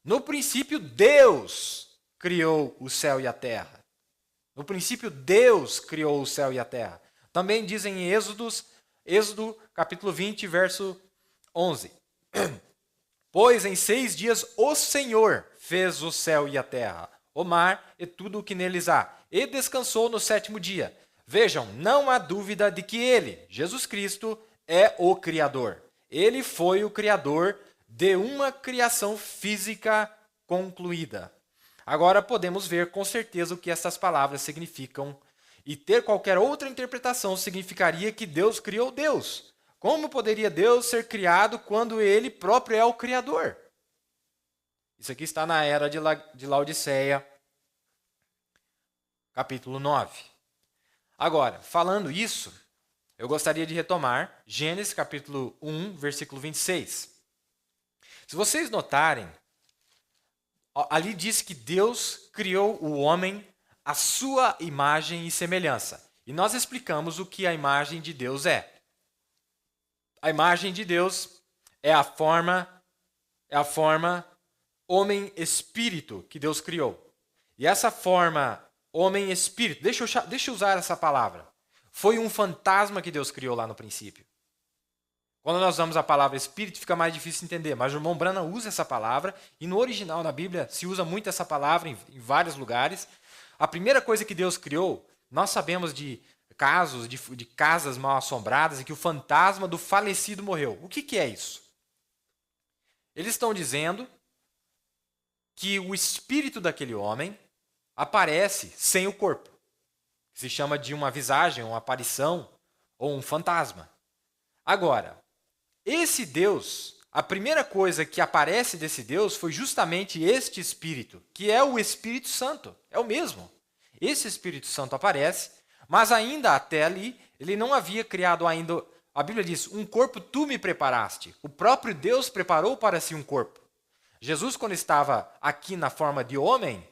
No princípio, Deus criou o céu e a terra. No princípio, Deus criou o céu e a terra. Também dizem em Êxodo capítulo 20, verso 11. Pois em 6 dias o Senhor fez o céu e a terra, o mar e tudo o que neles há, e descansou no 7º dia. Vejam, não há dúvida de que ele, Jesus Cristo, é o Criador. Ele foi o Criador de uma criação física concluída. Agora podemos ver com certeza o que essas palavras significam, e ter qualquer outra interpretação significaria que Deus criou Deus. Como poderia Deus ser criado quando ele próprio é o Criador? Isso aqui está na Era de Laodiceia, capítulo 9. Agora, falando isso, eu gostaria de retomar Gênesis capítulo 1, versículo 26. Se vocês notarem, ali diz que Deus criou o homem à sua imagem e semelhança. E nós explicamos o que a imagem de Deus é. A imagem de Deus é a forma homem-espírito que Deus criou. E essa forma homem-espírito, deixa eu usar essa palavra, foi um fantasma que Deus criou lá no princípio. Quando nós usamos a palavra espírito, fica mais difícil de entender, mas o irmão Branham usa essa palavra, e no original, na Bíblia, se usa muito essa palavra em vários lugares. A primeira coisa que Deus criou, nós sabemos de casos, de casas mal assombradas, em que o fantasma do falecido morreu. O que é isso? Eles estão dizendo que o espírito daquele homem aparece sem o corpo, que se chama de uma visagem, uma aparição ou um fantasma. Agora, esse Deus, a primeira coisa que aparece desse Deus foi justamente este Espírito, que é o Espírito Santo, é o mesmo. Esse Espírito Santo aparece, mas ainda até ali, ele não havia criado ainda, a Bíblia diz, um corpo tu me preparaste. O próprio Deus preparou para si um corpo. Jesus, quando estava aqui na forma de homem,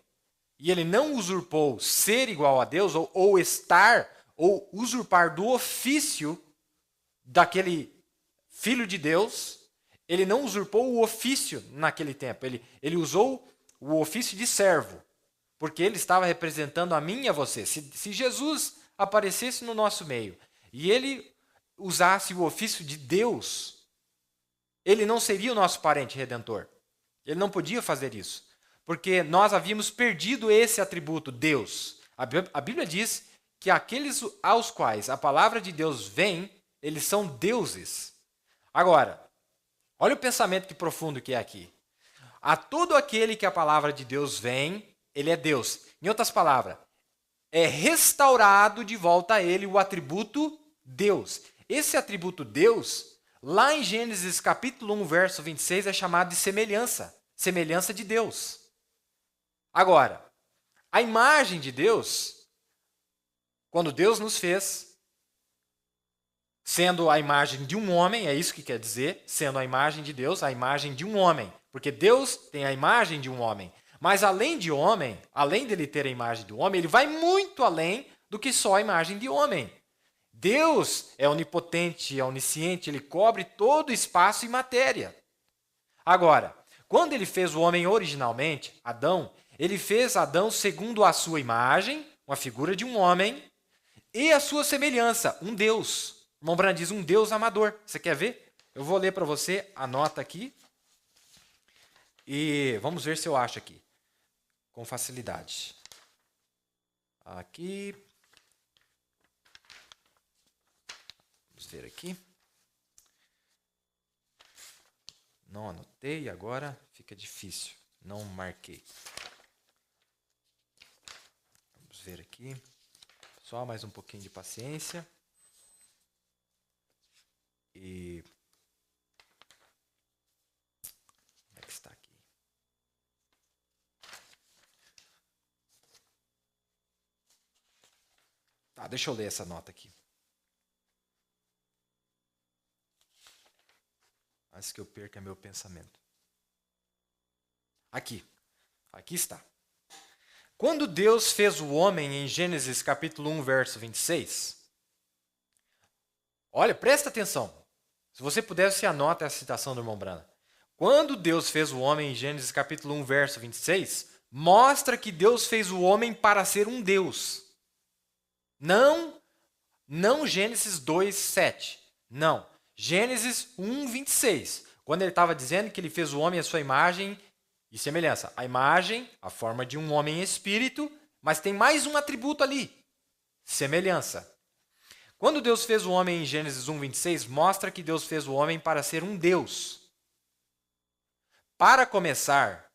e ele não usurpou ser igual a Deus, ou estar, ou usurpar do ofício daquele Filho de Deus, ele não usurpou o ofício naquele tempo. Ele usou o ofício de servo, porque ele estava representando a mim e a você. Se Jesus aparecesse no nosso meio e ele usasse o ofício de Deus, ele não seria o nosso parente redentor. Ele não podia fazer isso, porque nós havíamos perdido esse atributo, Deus. A Bíblia diz que aqueles aos quais a palavra de Deus vem, eles são deuses. Agora, olha o pensamento que profundo que é aqui. A todo aquele que a palavra de Deus vem, ele é Deus. Em outras palavras, é restaurado de volta a ele o atributo Deus. Esse atributo Deus, lá em Gênesis capítulo 1, verso 26, é chamado de semelhança. Semelhança de Deus. Agora, a imagem de Deus, quando Deus nos fez, sendo a imagem de um homem, é isso que quer dizer, sendo a imagem de Deus, a imagem de um homem. Porque Deus tem a imagem de um homem. Mas além de homem, além dele ter a imagem do homem, ele vai muito além do que só a imagem de homem. Deus é onipotente, é onisciente, ele cobre todo o espaço e matéria. Agora, quando ele fez o homem originalmente, Adão, ele fez Adão segundo a sua imagem, uma figura de um homem, e a sua semelhança, um Deus. O irmão Branham diz um Deus amador. Você quer ver? Eu vou ler para você, anota aqui. E vamos ver se eu acho aqui. Com facilidade. Aqui. Vamos ver aqui. Não anotei, agora fica difícil. Não marquei. Vamos ver aqui. Só mais um pouquinho de paciência. E como é que está aqui? Tá, deixa eu ler essa nota aqui. Antes que eu perca meu pensamento. Aqui está. Quando Deus fez o homem em Gênesis capítulo 1, verso 26, olha, presta atenção. Se você puder, você anota essa citação do irmão Branham. Quando Deus fez o homem em Gênesis capítulo 1, verso 26, mostra que Deus fez o homem para ser um Deus. Não Gênesis 2, 7. Não. Gênesis 1, 26. Quando ele estava dizendo que ele fez o homem à sua imagem e semelhança. A imagem, a forma de um homem espírito, mas tem mais um atributo ali. Semelhança. Quando Deus fez o homem em Gênesis 1, 26, mostra que Deus fez o homem para ser um Deus. para começar,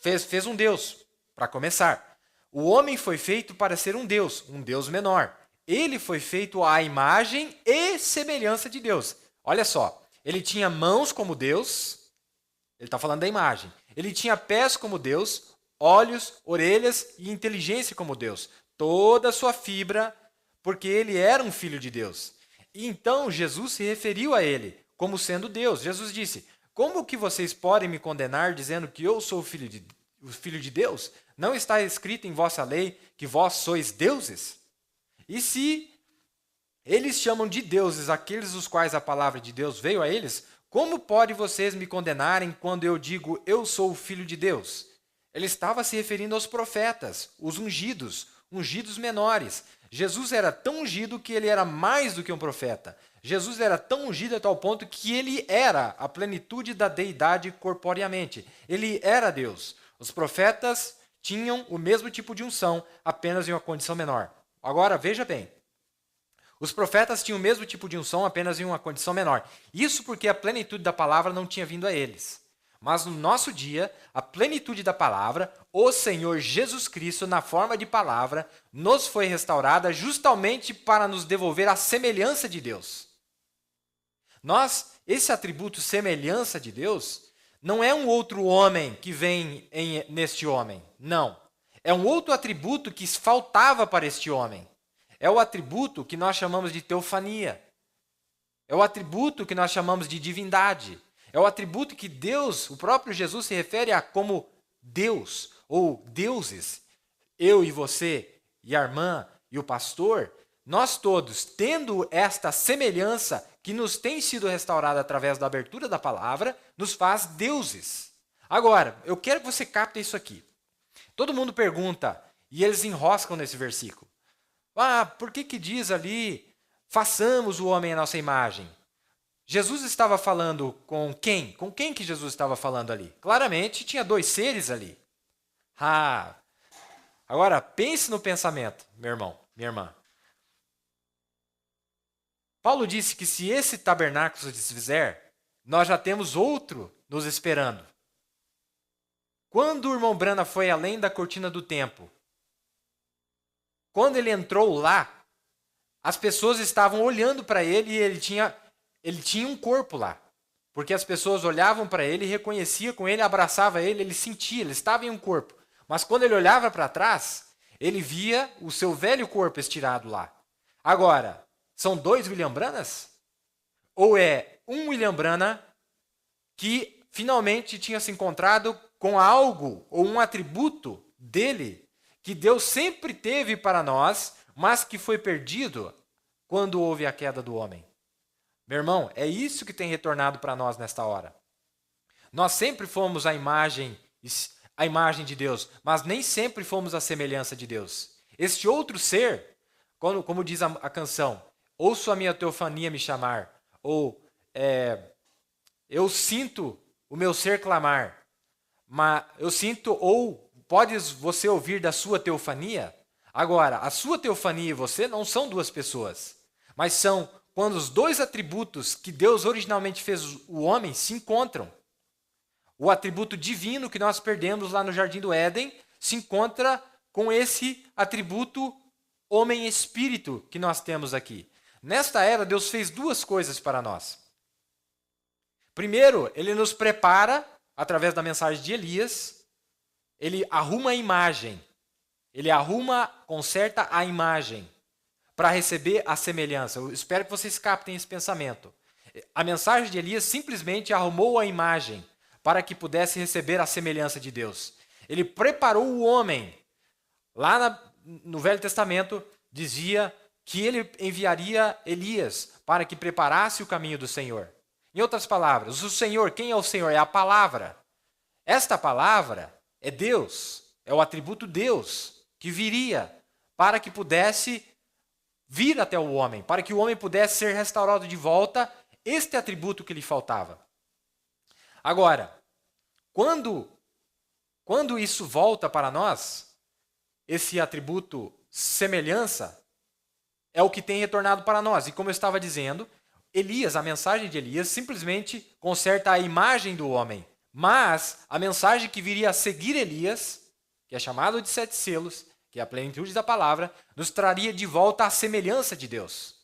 fez um Deus, para começar. O homem foi feito para ser um Deus menor. Ele foi feito à imagem e semelhança de Deus. Olha só, ele tinha mãos como Deus, ele está falando da imagem. Ele tinha pés como Deus, olhos, orelhas e inteligência como Deus. Toda a sua fibra, porque ele era um filho de Deus. E então Jesus se referiu a ele como sendo Deus. Jesus disse: como que vocês podem me condenar dizendo que eu sou o filho de Deus? Não está escrito em vossa lei que vós sois deuses? E se eles chamam de deuses aqueles os quais a palavra de Deus veio a eles, como pode vocês me condenarem quando eu digo eu sou o filho de Deus? Ele estava se referindo aos profetas, os ungidos menores. Jesus era tão ungido que ele era mais do que um profeta. Jesus era tão ungido a tal ponto que ele era a plenitude da deidade corporeamente. Ele era Deus. Os profetas tinham o mesmo tipo de unção, apenas em uma condição menor. Agora, veja bem. Os profetas tinham o mesmo tipo de unção, apenas em uma condição menor. Isso porque a plenitude da palavra não tinha vindo a eles. Mas no nosso dia, a plenitude da palavra, o Senhor Jesus Cristo, na forma de palavra, nos foi restaurada justamente para nos devolver a semelhança de Deus. Esse atributo semelhança de Deus, não é um outro homem que vem neste homem. Não. É um outro atributo que faltava para este homem. É o atributo que nós chamamos de teofania. É o atributo que nós chamamos de divindade. É o atributo que Deus, o próprio Jesus, se refere a como Deus ou deuses. Eu e você, e a irmã e o pastor, nós todos, tendo esta semelhança que nos tem sido restaurada através da abertura da palavra, nos faz deuses. Agora, eu quero que você capte isso aqui. Todo mundo pergunta, e eles enroscam nesse versículo. Por que diz ali, façamos o homem à nossa imagem? Jesus estava falando com quem? Com quem que Jesus estava falando ali? Claramente tinha dois seres ali. Agora pense no pensamento, meu irmão, minha irmã. Paulo disse que se esse tabernáculo se desfizer, nós já temos outro nos esperando. Quando o irmão Brana foi além da cortina do templo, quando ele entrou lá, as pessoas estavam olhando para ele e ele tinha um corpo lá. Porque as pessoas olhavam para ele, reconheciam com ele, abraçava ele, ele sentia, ele estava em um corpo. Mas quando ele olhava para trás, ele via o seu velho corpo estirado lá. Agora, são dois William Branas? Ou é um William Brana que finalmente tinha se encontrado com algo ou um atributo dele que Deus sempre teve para nós, mas que foi perdido quando houve a queda do homem? Meu irmão, é isso que tem retornado para nós nesta hora. Nós sempre fomos a imagem de Deus, mas nem sempre fomos a semelhança de Deus. Este outro ser, como diz a canção, ouço a minha teofania me chamar, ou eu sinto o meu ser clamar, mas eu sinto, ou podes você ouvir da sua teofania? Agora, a sua teofania e você não são duas pessoas, mas são quando os dois atributos que Deus originalmente fez o homem se encontram. O atributo divino que nós perdemos lá no Jardim do Éden se encontra com esse atributo homem-espírito que nós temos aqui. Nesta era, Deus fez duas coisas para nós. Primeiro, ele nos prepara, através da mensagem de Elias, ele arruma a imagem. Ele conserta a imagem para receber a semelhança. Eu espero que vocês captem esse pensamento. A mensagem de Elias simplesmente arrumou a imagem para que pudesse receber a semelhança de Deus. Ele preparou o homem. Lá no Velho Testamento dizia que ele enviaria Elias para que preparasse o caminho do Senhor. Em outras palavras, o Senhor, quem é o Senhor? É a palavra. Esta palavra é Deus, é o atributo Deus que viria para que pudesse vir até o homem, para que o homem pudesse ser restaurado de volta, este atributo que lhe faltava. Agora, quando isso volta para nós, esse atributo semelhança é o que tem retornado para nós. E como eu estava dizendo, Elias, a mensagem de Elias, simplesmente conserta a imagem do homem, Mas a mensagem que viria a seguir Elias, que é chamado de 7 selos, que é a plenitude da palavra, nos traria de volta à semelhança de Deus.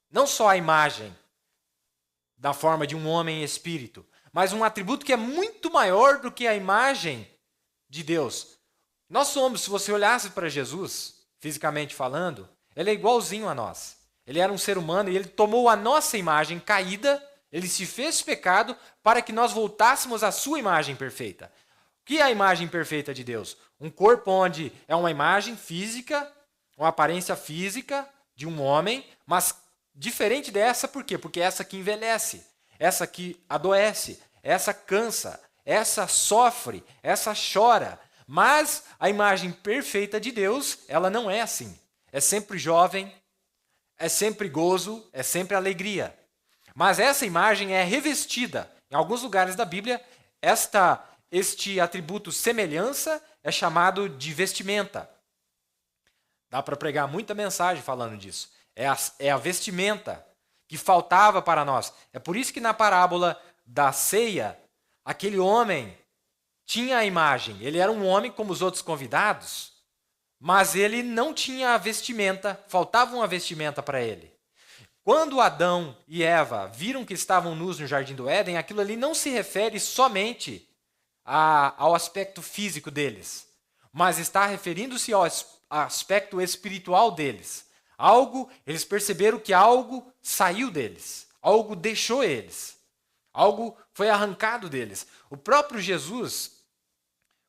Não só a imagem da forma de um homem espírito, mas um atributo que é muito maior do que a imagem de Deus. Nós somos, se você olhasse para Jesus, fisicamente falando, ele é igualzinho a nós. Ele era um ser humano e ele tomou a nossa imagem caída, ele se fez pecado para que nós voltássemos à sua imagem perfeita. O que é a imagem perfeita de Deus? Um corpo onde é uma imagem física, uma aparência física de um homem, mas diferente dessa, por quê? Porque essa que envelhece, essa que adoece, essa cansa, essa sofre, essa chora. Mas a imagem perfeita de Deus, ela não é assim. É sempre jovem, é sempre gozo, é sempre alegria. Mas essa imagem é revestida. Em alguns lugares da Bíblia, este atributo semelhança é chamado de vestimenta. Dá para pregar muita mensagem falando disso. É a vestimenta que faltava para nós. É por isso que na parábola da ceia, aquele homem tinha a imagem. Ele era um homem como os outros convidados, mas ele não tinha a vestimenta, faltava uma vestimenta para ele. Quando Adão e Eva viram que estavam nus no Jardim do Éden, aquilo ali não se refere somente ao aspecto físico deles, mas está referindo-se ao aspecto espiritual deles. Eles perceberam que algo saiu deles, algo deixou eles, algo foi arrancado deles. O próprio Jesus,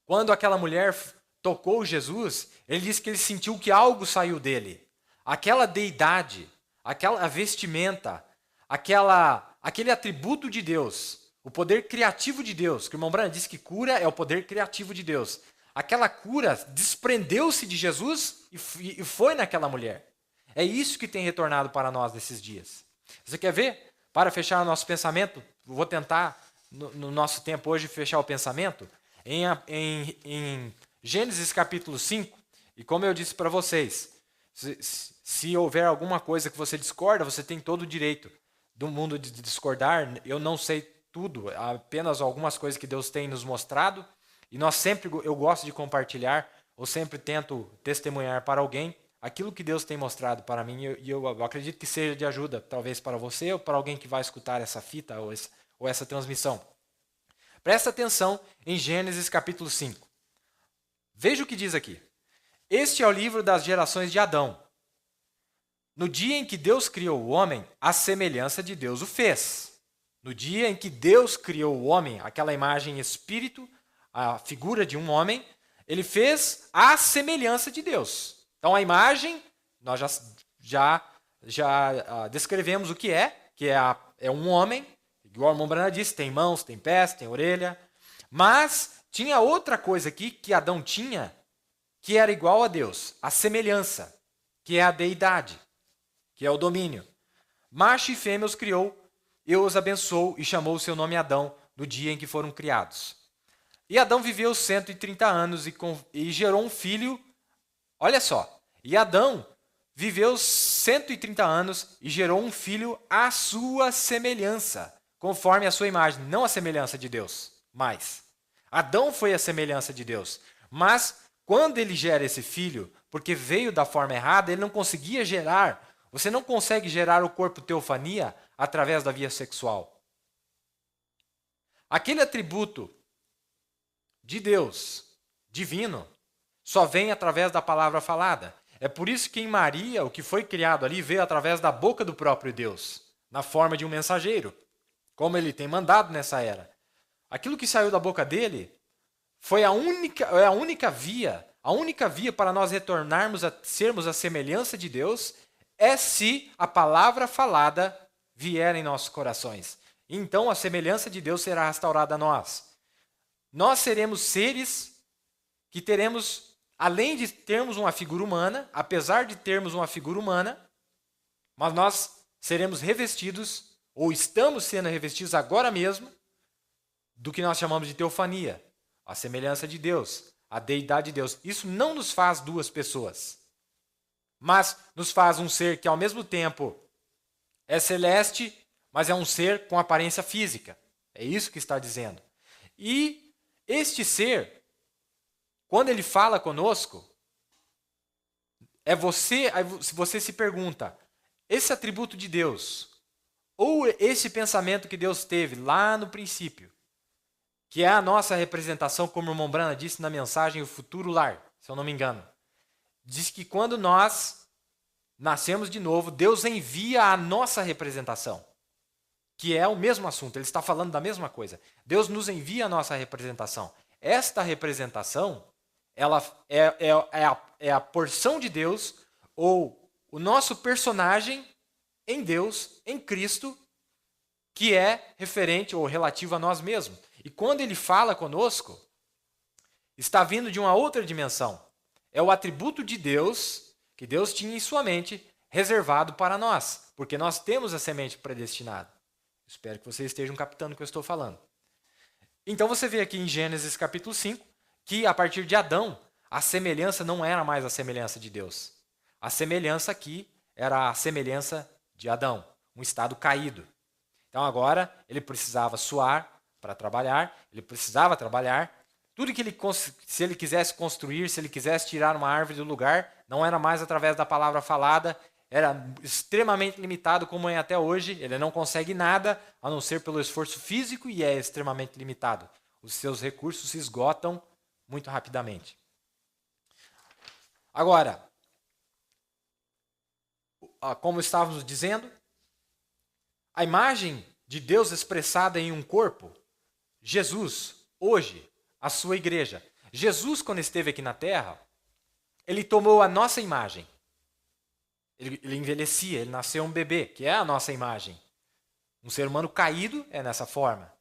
quando aquela mulher tocou Jesus, ele disse que ele sentiu que algo saiu dele. Aquela deidade, aquela vestimenta, aquele atributo de Deus, o poder criativo de Deus, que o irmão Branham disse que cura é o poder criativo de Deus. Aquela cura desprendeu-se de Jesus e foi naquela mulher. É isso que tem retornado para nós nesses dias. Você quer ver? Para fechar o nosso pensamento, vou tentar, no nosso tempo hoje, fechar o pensamento. Em Gênesis capítulo 5, e como eu disse para vocês, se houver alguma coisa que você discorda, você tem todo o direito do mundo de discordar. Eu não sei tudo, apenas algumas coisas que Deus tem nos mostrado, e eu gosto de compartilhar, ou sempre tento testemunhar para alguém aquilo que Deus tem mostrado para mim, e eu acredito que seja de ajuda, talvez para você ou para alguém que vai escutar essa fita ou essa transmissão. Presta atenção em Gênesis capítulo 5. Veja o que diz aqui. Este é o livro das gerações de Adão. No dia em que Deus criou o homem, a semelhança de Deus o fez. No dia em que Deus criou o homem, aquela imagem espírito, a figura de um homem, ele fez a semelhança de Deus. Então a imagem, nós já descrevemos o que é um homem, igual o irmão Branham disse, tem mãos, tem pés, tem orelha, mas tinha outra coisa aqui que Adão tinha, que era igual a Deus, a semelhança, que é a deidade, que é o domínio. Macho e fêmea os criou, e os abençoou e chamou o seu nome Adão no dia em que foram criados. E Adão viveu 130 anos e gerou um filho. Olha só, e Adão viveu 130 anos e gerou um filho à sua semelhança, conforme a sua imagem, não a semelhança de Deus, mas Adão foi a semelhança de Deus, mas quando ele gera esse filho, porque veio da forma errada, ele não conseguia gerar. Você não consegue gerar o corpo teofania através da via sexual. Aquele atributo de Deus, divino, só vem através da palavra falada. É por isso que em Maria, o que foi criado ali veio através da boca do próprio Deus, na forma de um mensageiro, como ele tem mandado nessa era. Aquilo que saiu da boca dele foi a única via para nós retornarmos a sermos a semelhança de Deus, é se a palavra falada vier em nossos corações. Então a semelhança de Deus será restaurada a nós. Nós seremos seres que teremos, além de termos uma figura humana, apesar de termos uma figura humana, mas nós seremos revestidos, ou estamos sendo revestidos agora mesmo, do que nós chamamos de teofania, a semelhança de Deus, a deidade de Deus. Isso não nos faz duas pessoas, mas nos faz um ser que ao mesmo tempo é celeste, mas é um ser com aparência física. É isso que está dizendo. E este ser, quando ele fala conosco, se você se pergunta, esse atributo de Deus, ou esse pensamento que Deus teve lá no princípio, que é a nossa representação, como o irmão Brana disse na mensagem, o futuro lar, se eu não me engano, diz que quando nós nascemos de novo, Deus envia a nossa representação, que é o mesmo assunto, ele está falando da mesma coisa. Deus nos envia a nossa representação. Esta representação, ela é a porção de Deus, ou o nosso personagem em Deus, em Cristo, que é referente ou relativo a nós mesmos. E quando ele fala conosco, está vindo de uma outra dimensão. É o atributo de Deus, que Deus tinha em sua mente, reservado para nós, porque nós temos a semente predestinada. Espero que vocês estejam captando o que eu estou falando. Então você vê aqui em Gênesis capítulo 5, que a partir de Adão, a semelhança não era mais a semelhança de Deus. A semelhança aqui era a semelhança de Adão, um estado caído. Então agora ele precisava suar para trabalhar, ele precisava trabalhar. Tudo que se ele quisesse construir, se ele quisesse tirar uma árvore do lugar, não era mais através da palavra falada, era extremamente limitado como é até hoje. Ele não consegue nada a não ser pelo esforço físico e é extremamente limitado. Os seus recursos se esgotam muito rapidamente. Agora, como estávamos dizendo, a imagem de Deus expressada em um corpo, Jesus, hoje, a sua igreja. Jesus, quando esteve aqui na terra, ele tomou a nossa imagem. Ele envelhecia, ele nasceu um bebê, que é a nossa imagem. Um ser humano caído é nessa forma.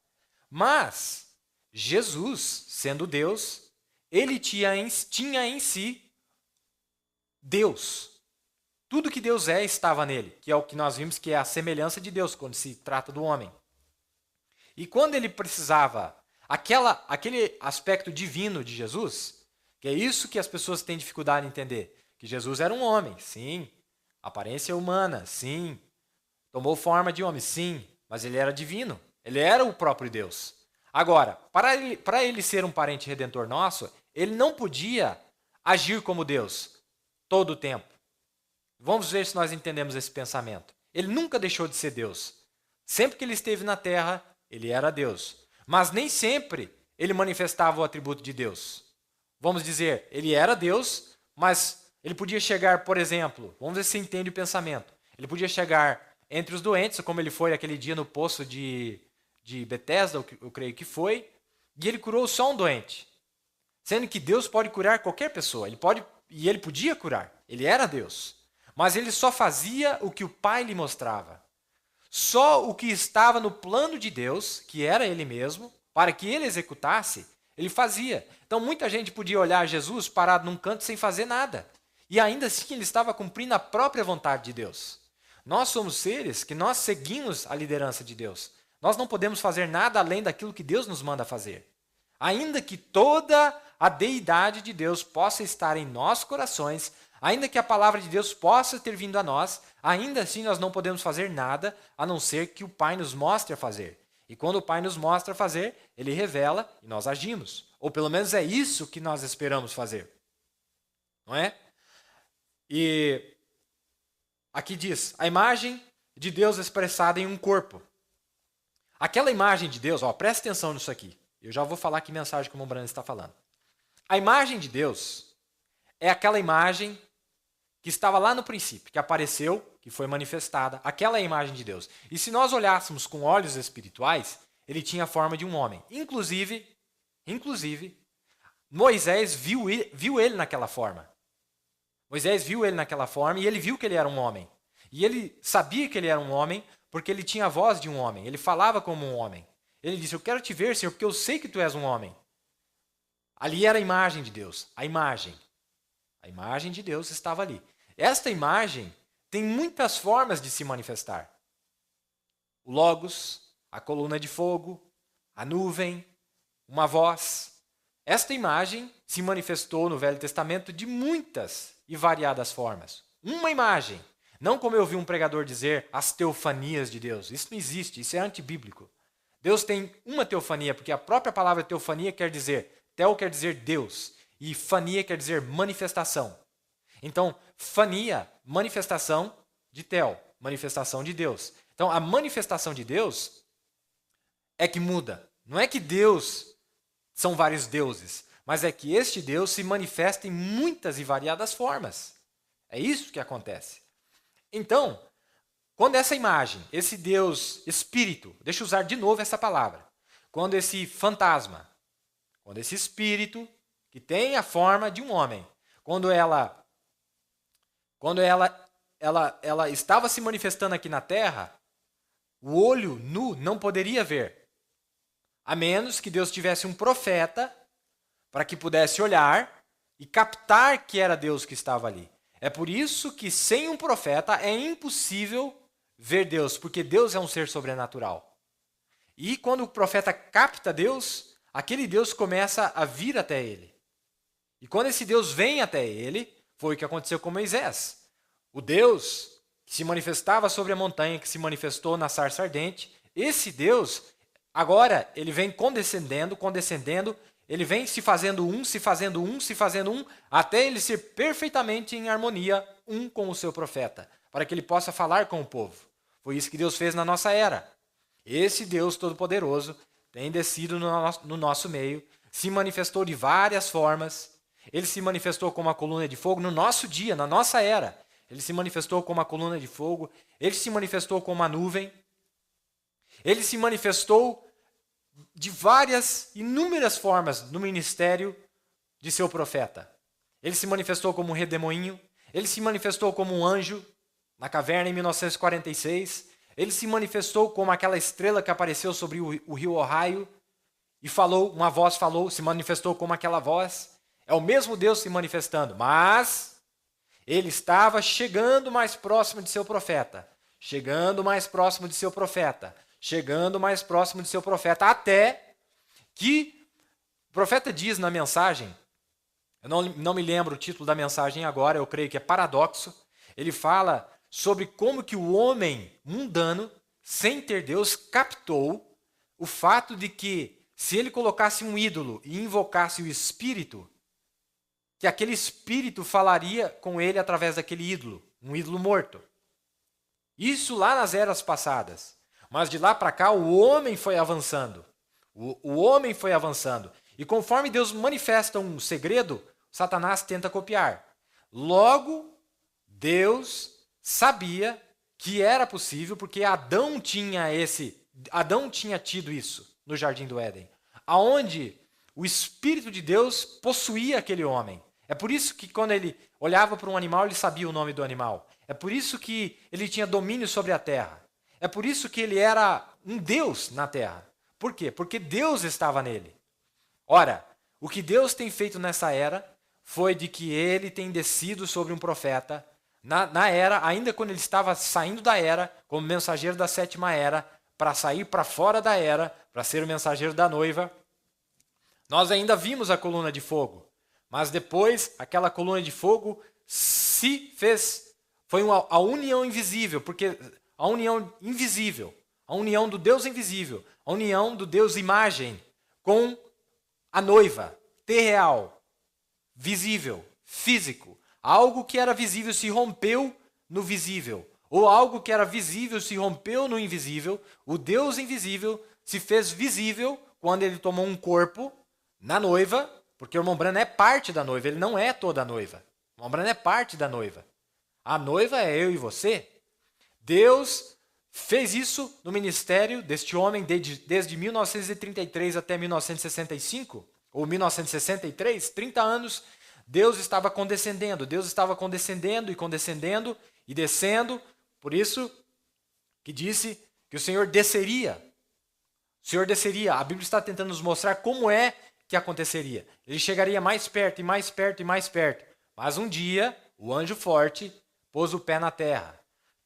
Mas, Jesus, sendo Deus, ele tinha em si Deus. Tudo que Deus é estava nele, que é o que nós vimos que é a semelhança de Deus quando se trata do homem. E quando ele precisava, aquele aspecto divino de Jesus, que é isso que as pessoas têm dificuldade em entender, que Jesus era um homem, sim, aparência humana, sim, tomou forma de homem, sim, mas ele era divino, ele era o próprio Deus. Agora, para ele ser um parente redentor nosso, ele não podia agir como Deus todo o tempo. Vamos ver se nós entendemos esse pensamento. Ele nunca deixou de ser Deus. Sempre que ele esteve na terra, ele era Deus. Mas nem sempre ele manifestava o atributo de Deus. Vamos dizer, ele era Deus, mas ele podia chegar, por exemplo, vamos ver se você entende o pensamento. Ele podia chegar entre os doentes, como ele foi aquele dia no poço de Betesda, eu creio que foi, e ele curou só um doente. Sendo que Deus pode curar qualquer pessoa, ele podia curar, ele era Deus. Mas ele só fazia o que o Pai lhe mostrava. Só o que estava no plano de Deus, que era ele mesmo, para que ele executasse, ele fazia. Então muita gente podia olhar Jesus parado num canto sem fazer nada. E ainda assim ele estava cumprindo a própria vontade de Deus. Nós somos seres que nós seguimos a liderança de Deus. Nós não podemos fazer nada além daquilo que Deus nos manda fazer. Ainda que toda a deidade de Deus possa estar em nossos corações, ainda que a palavra de Deus possa ter vindo a nós, ainda assim nós não podemos fazer nada a não ser que o Pai nos mostre a fazer. E quando o Pai nos mostra a fazer, Ele revela e nós agimos. Ou pelo menos é isso que nós esperamos fazer. Não é? E aqui diz, a imagem de Deus expressada em um corpo. Aquela imagem de Deus, presta atenção nisso aqui. Eu já vou falar que mensagem que o Brana está falando. A imagem de Deus é aquela imagem que estava lá no princípio, que apareceu, que foi manifestada. Aquela é a imagem de Deus. E se nós olhássemos com olhos espirituais, ele tinha a forma de um homem. Inclusive, Moisés viu ele naquela forma. Moisés viu ele naquela forma e ele viu que ele era um homem. E ele sabia que ele era um homem porque ele tinha a voz de um homem. Ele falava como um homem. Ele disse, eu quero te ver, Senhor, porque eu sei que tu és um homem. Ali era a imagem de Deus, a imagem. A imagem de Deus estava ali. Esta imagem tem muitas formas de se manifestar. O Logos, a coluna de fogo, a nuvem, uma voz. Esta imagem se manifestou no Velho Testamento de muitas e variadas formas. Uma imagem. Não como eu vi um pregador dizer, as teofanias de Deus. Isso não existe, isso é antibíblico. Deus tem uma teofania, porque a própria palavra teofania quer dizer, teo quer dizer Deus, e fania quer dizer manifestação. Então, fania, manifestação de teo, manifestação de Deus. Então, a manifestação de Deus é que muda. Não é que Deus são vários deuses, mas é que este Deus se manifesta em muitas e variadas formas. É isso que acontece. Então, quando essa imagem, esse Deus espírito, deixa eu usar de novo essa palavra, quando esse fantasma, quando esse espírito que tem a forma de um homem, quando ela estava se manifestando aqui na Terra, o olho nu não poderia ver, a menos que Deus tivesse um profeta para que pudesse olhar e captar que era Deus que estava ali. É por isso que sem um profeta é impossível ver Deus, porque Deus é um ser sobrenatural. E quando o profeta capta Deus, aquele Deus começa a vir até ele. E quando esse Deus vem até ele, foi o que aconteceu com Moisés. O Deus que se manifestava sobre a montanha, que se manifestou na sarça ardente, esse Deus, agora, ele vem condescendendo, ele vem se fazendo um, até ele ser perfeitamente em harmonia um com o seu profeta, para que ele possa falar com o povo. Foi isso que Deus fez na nossa era. Esse Deus Todo-Poderoso tem descido no nosso meio, se manifestou de várias formas. Ele se manifestou como uma coluna de fogo no nosso dia, na nossa era. Ele se manifestou como uma coluna de fogo, ele se manifestou como uma nuvem. Ele se manifestou de várias, inúmeras formas no ministério de seu profeta. Ele se manifestou como um redemoinho, ele se manifestou como um anjo na caverna em 1946, ele se manifestou como aquela estrela que apareceu sobre o rio Ohio e falou, uma voz falou, se manifestou como aquela voz. É o mesmo Deus se manifestando, mas ele estava chegando mais próximo de seu profeta, até que o profeta diz na mensagem, eu não me lembro o título da mensagem agora, eu creio que é Paradoxo, ele fala sobre como que o homem mundano, sem ter Deus, captou o fato de que se ele colocasse um ídolo e invocasse o espírito, que aquele espírito falaria com ele através daquele ídolo, um ídolo morto. Isso lá nas eras passadas. Mas de lá para cá o homem foi avançando. O homem foi avançando. E conforme Deus manifesta um segredo, Satanás tenta copiar. Logo, Deus sabia que era possível, porque Adão tinha tido isso no Jardim do Éden, aonde o Espírito de Deus possuía aquele homem. É por isso que quando ele olhava para um animal, ele sabia o nome do animal. É por isso que ele tinha domínio sobre a terra. É por isso que ele era um Deus na terra. Por quê? Porque Deus estava nele. Ora, o que Deus tem feito nessa era foi de que ele tem descido sobre um profeta na era, ainda quando ele estava saindo da era, como mensageiro da sétima era, para sair para fora da era, para ser o mensageiro da noiva. Nós ainda vimos a coluna de fogo, mas depois aquela coluna de fogo se fez, foi a união invisível, porque a união invisível, a união do Deus invisível, a união do Deus imagem com a noiva, terreal, visível, físico. Algo que era visível se rompeu no visível, ou algo que era visível se rompeu no invisível. O Deus invisível se fez visível quando ele tomou um corpo na noiva, porque o irmão Branham é parte da noiva, ele não é toda a noiva. O irmão Branham é parte da noiva. A noiva é eu e você. Deus fez isso no ministério deste homem desde 1933 até 1965, ou 1963, 30 anos. Deus estava condescendendo e descendo. Por isso que disse que o Senhor desceria. O Senhor desceria. A Bíblia está tentando nos mostrar como é que aconteceria. Ele chegaria mais perto e mais perto e mais perto. Mas um dia, o anjo forte pôs o pé na terra.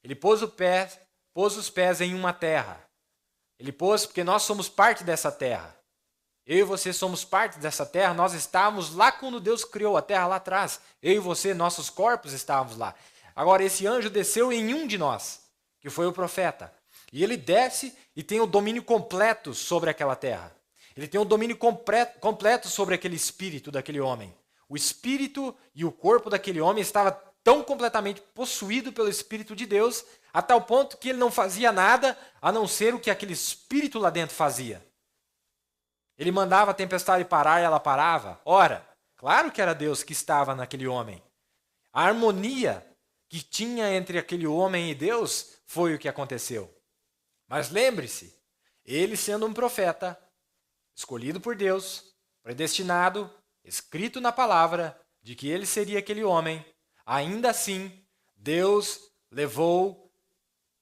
Ele pôs os pés em uma terra. Ele pôs porque nós somos parte dessa terra. Eu e você somos parte dessa terra, nós estávamos lá quando Deus criou a terra lá atrás. Eu e você, nossos corpos estávamos lá. Agora esse anjo desceu em um de nós, que foi o profeta. E ele desce e tem o domínio completo sobre aquela terra. Ele tem o domínio completo sobre aquele espírito daquele homem. O espírito e o corpo daquele homem estava tão completamente possuído pelo Espírito de Deus, a tal ponto que ele não fazia nada a não ser o que aquele espírito lá dentro fazia. Ele mandava a tempestade parar e ela parava. Ora, claro que era Deus que estava naquele homem. A harmonia que tinha entre aquele homem e Deus foi o que aconteceu. Mas lembre-se, ele sendo um profeta, escolhido por Deus, predestinado, escrito na palavra, de que ele seria aquele homem, ainda assim, Deus levou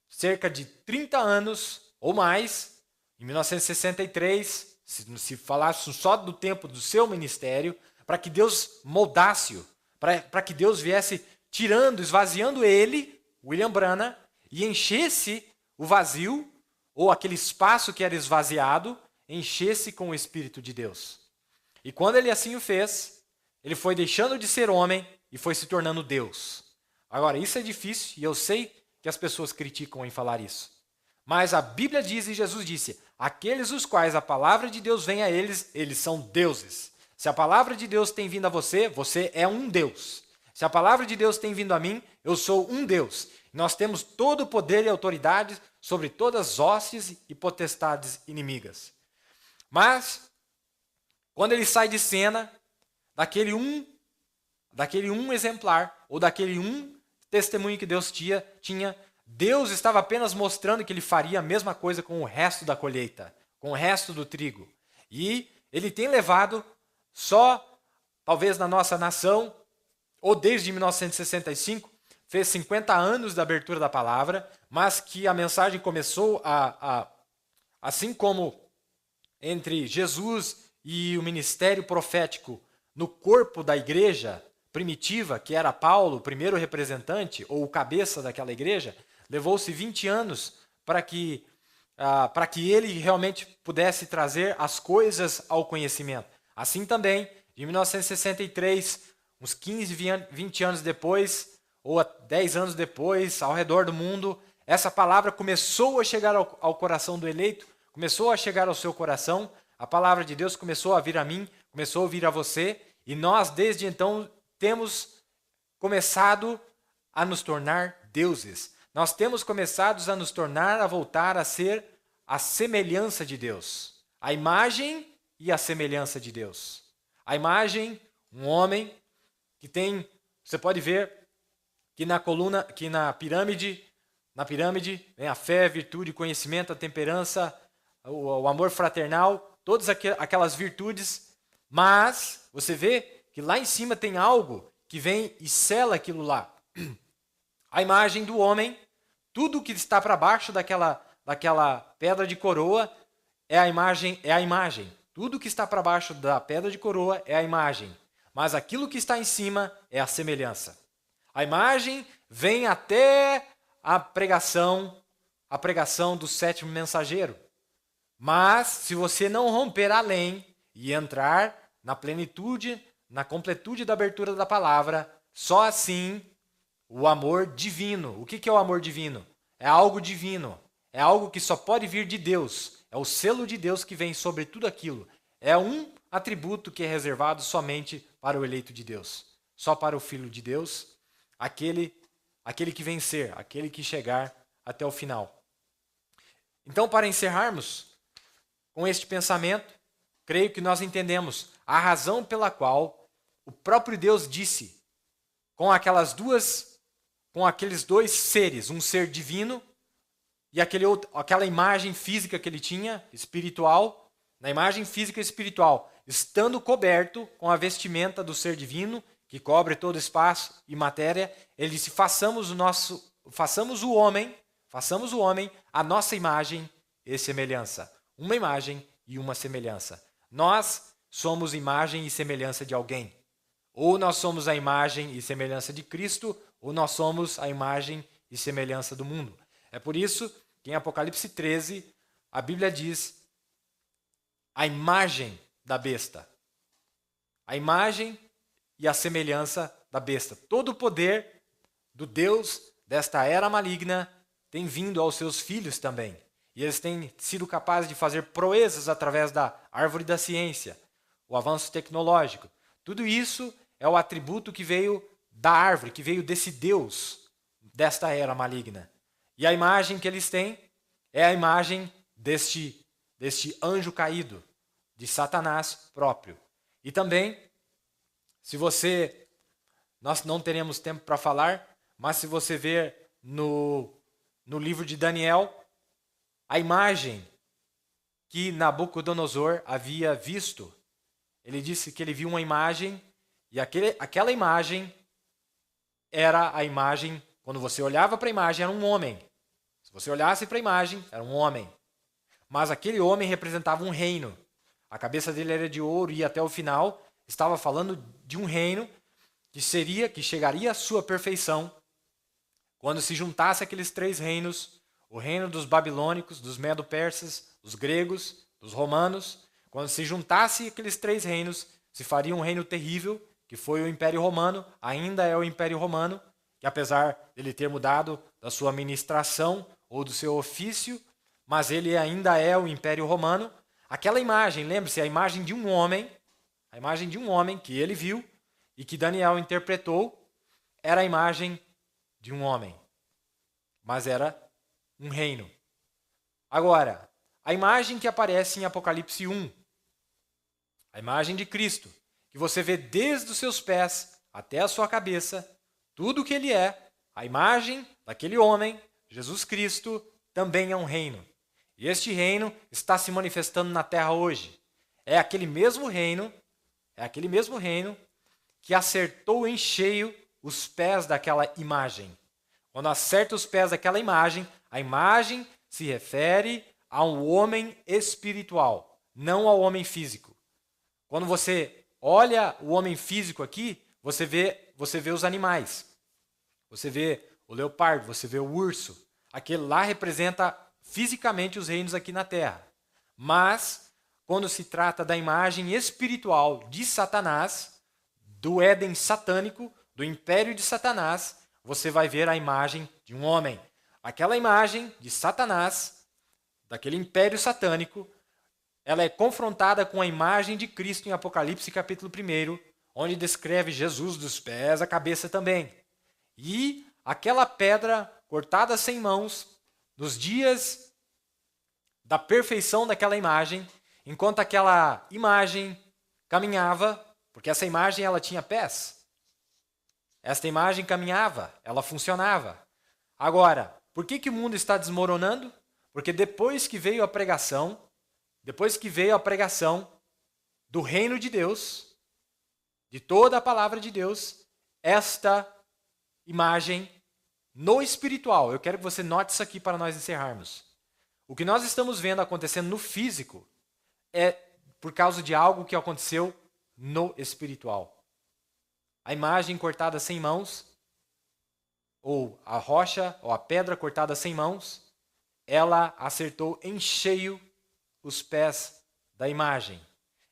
cerca de 30 anos ou mais, em 1963, se falasse só do tempo do seu ministério, para que Deus moldasse-o, para que Deus viesse tirando, esvaziando ele, William Branham, e enchesse o vazio, ou aquele espaço que era esvaziado, enchesse com o Espírito de Deus. E quando ele assim o fez, ele foi deixando de ser homem e foi se tornando Deus. Agora, isso é difícil e eu sei que as pessoas criticam em falar isso. Mas a Bíblia diz e Jesus disse, aqueles os quais a palavra de Deus vem a eles, eles são deuses. Se a palavra de Deus tem vindo a você, você é um Deus. Se a palavra de Deus tem vindo a mim, eu sou um Deus. Nós temos todo o poder e autoridade sobre todas as hostes e potestades inimigas. Mas, quando ele sai de cena, daquele um exemplar, ou daquele um testemunho que Deus tinha, Deus estava apenas mostrando que ele faria a mesma coisa com o resto da colheita, com o resto do trigo. E ele tem levado só, talvez na nossa nação, ou desde 1965, fez 50 anos da abertura da palavra, mas que a mensagem começou assim como entre Jesus e o ministério profético no corpo da igreja primitiva, que era Paulo, o primeiro representante, ou o cabeça daquela igreja, levou-se 20 anos para que ele realmente pudesse trazer as coisas ao conhecimento. Assim também, de 1963, uns 15, 20 anos depois, ou 10 anos depois, ao redor do mundo, essa palavra começou a chegar ao coração do eleito, começou a chegar ao seu coração, a palavra de Deus começou a vir a mim, começou a vir a você, e nós, desde então, temos começado a nos tornar deuses. Nós temos começado a nos tornar, a voltar a ser a semelhança de Deus. A imagem e a semelhança de Deus. A imagem, um homem que tem, você pode ver que na pirâmide vem a fé, a virtude, o conhecimento, a temperança, o amor fraternal, todas aquelas virtudes, mas você vê que lá em cima tem algo que vem e sela aquilo lá. A imagem do homem, tudo que está para baixo daquela pedra de coroa é a imagem. Tudo que está para baixo da pedra de coroa é a imagem. Mas aquilo que está em cima é a semelhança. A imagem vem até a pregação do sétimo mensageiro. Mas se você não romper além e entrar na plenitude, na completude da abertura da palavra, só assim o amor divino. O que é o amor divino? É algo divino. É algo que só pode vir de Deus. É o selo de Deus que vem sobre tudo aquilo. É um atributo que é reservado somente para o eleito de Deus. Só para o Filho de Deus, aquele que vencer, aquele que chegar até o final. Então, para encerrarmos com este pensamento, creio que nós entendemos a razão pela qual o próprio Deus disse com aqueles dois seres, um ser divino e aquela imagem física que ele tinha, espiritual, na imagem física e espiritual, estando coberto com a vestimenta do ser divino, que cobre todo espaço e matéria, ele disse, façamos o homem a nossa imagem e semelhança. Uma imagem e uma semelhança. Nós somos imagem e semelhança de alguém. Ou nós somos a imagem e semelhança de Cristo, ou nós somos a imagem e semelhança do mundo. É por isso que em Apocalipse 13, a Bíblia diz a imagem da besta. A imagem e a semelhança da besta. Todo o poder do Deus desta era maligna tem vindo aos seus filhos também. E eles têm sido capazes de fazer proezas através da árvore da ciência, o avanço tecnológico. Tudo isso é o atributo que veio da árvore, que veio desse Deus, desta era maligna. E a imagem que eles têm é a imagem deste anjo caído, de Satanás próprio. E também, nós não teremos tempo para falar, mas se você ver no livro de Daniel, a imagem que Nabucodonosor havia visto, ele disse que ele viu uma imagem, e aquela imagem era a imagem, quando você olhava para a imagem, era um homem. Se você olhasse para a imagem, era um homem. Mas aquele homem representava um reino. A cabeça dele era de ouro e até o final estava falando de um reino que chegaria à sua perfeição quando se juntasse aqueles 3 reinos, o reino dos babilônicos, dos medo-persas, dos gregos, dos romanos. Quando se juntasse aqueles 3 reinos, se faria um reino terrível, que foi o Império Romano, ainda é o Império Romano, que apesar dele ter mudado da sua administração ou do seu ofício, mas ele ainda é o Império Romano. Aquela imagem, lembre-se, a imagem de um homem que ele viu e que Daniel interpretou, era a imagem de um homem, mas era um reino. Agora, a imagem que aparece em Apocalipse 1, a imagem de Cristo, que você vê desde os seus pés até a sua cabeça, tudo o que ele é, a imagem daquele homem, Jesus Cristo, também é um reino. E este reino está se manifestando na terra hoje. É aquele mesmo reino que acertou em cheio os pés daquela imagem. Quando acerta os pés daquela imagem, a imagem se refere a um homem espiritual, não ao homem físico. Quando você olha o homem físico aqui, você vê os animais. Você vê o leopardo, você vê o urso. Aquele lá representa fisicamente os reinos aqui na terra. Mas, quando se trata da imagem espiritual de Satanás, do Éden satânico, do império de Satanás, você vai ver a imagem de um homem. Aquela imagem de Satanás, daquele império satânico, ela é confrontada com a imagem de Cristo em Apocalipse capítulo 1, onde descreve Jesus dos pés à cabeça também. E aquela pedra cortada sem mãos, nos dias da perfeição daquela imagem, enquanto aquela imagem caminhava, porque essa imagem ela tinha pés. Esta imagem caminhava, ela funcionava. Agora, por que o mundo está desmoronando? Porque depois que veio a pregação do reino de Deus, de toda a palavra de Deus, esta imagem no espiritual, eu quero que você note isso aqui para nós encerrarmos. O que nós estamos vendo acontecendo no físico é por causa de algo que aconteceu no espiritual. A imagem cortada sem mãos, ou a rocha, ou a pedra cortada sem mãos, ela acertou em cheio os pés da imagem.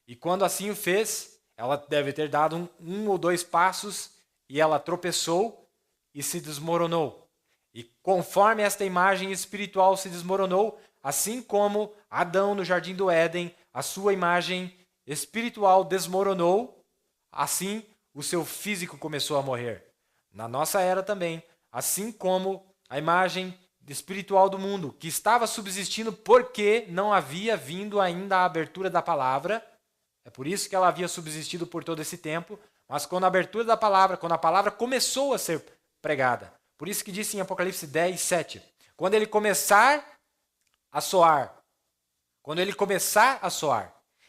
E quando assim o fez, ela deve ter dado um ou 2 passos e ela tropeçou e se desmoronou. E conforme esta imagem espiritual se desmoronou, assim como Adão no jardim do Éden, a sua imagem espiritual desmoronou, assim o seu físico começou a morrer. Na nossa era também, assim como a imagem espiritual do mundo, que estava subsistindo porque não havia vindo ainda a abertura da palavra, é por isso que ela havia subsistido por todo esse tempo, mas quando a abertura da palavra, quando a palavra começou a ser pregada, por isso que disse em Apocalipse 10, 7, quando ele começar a soar,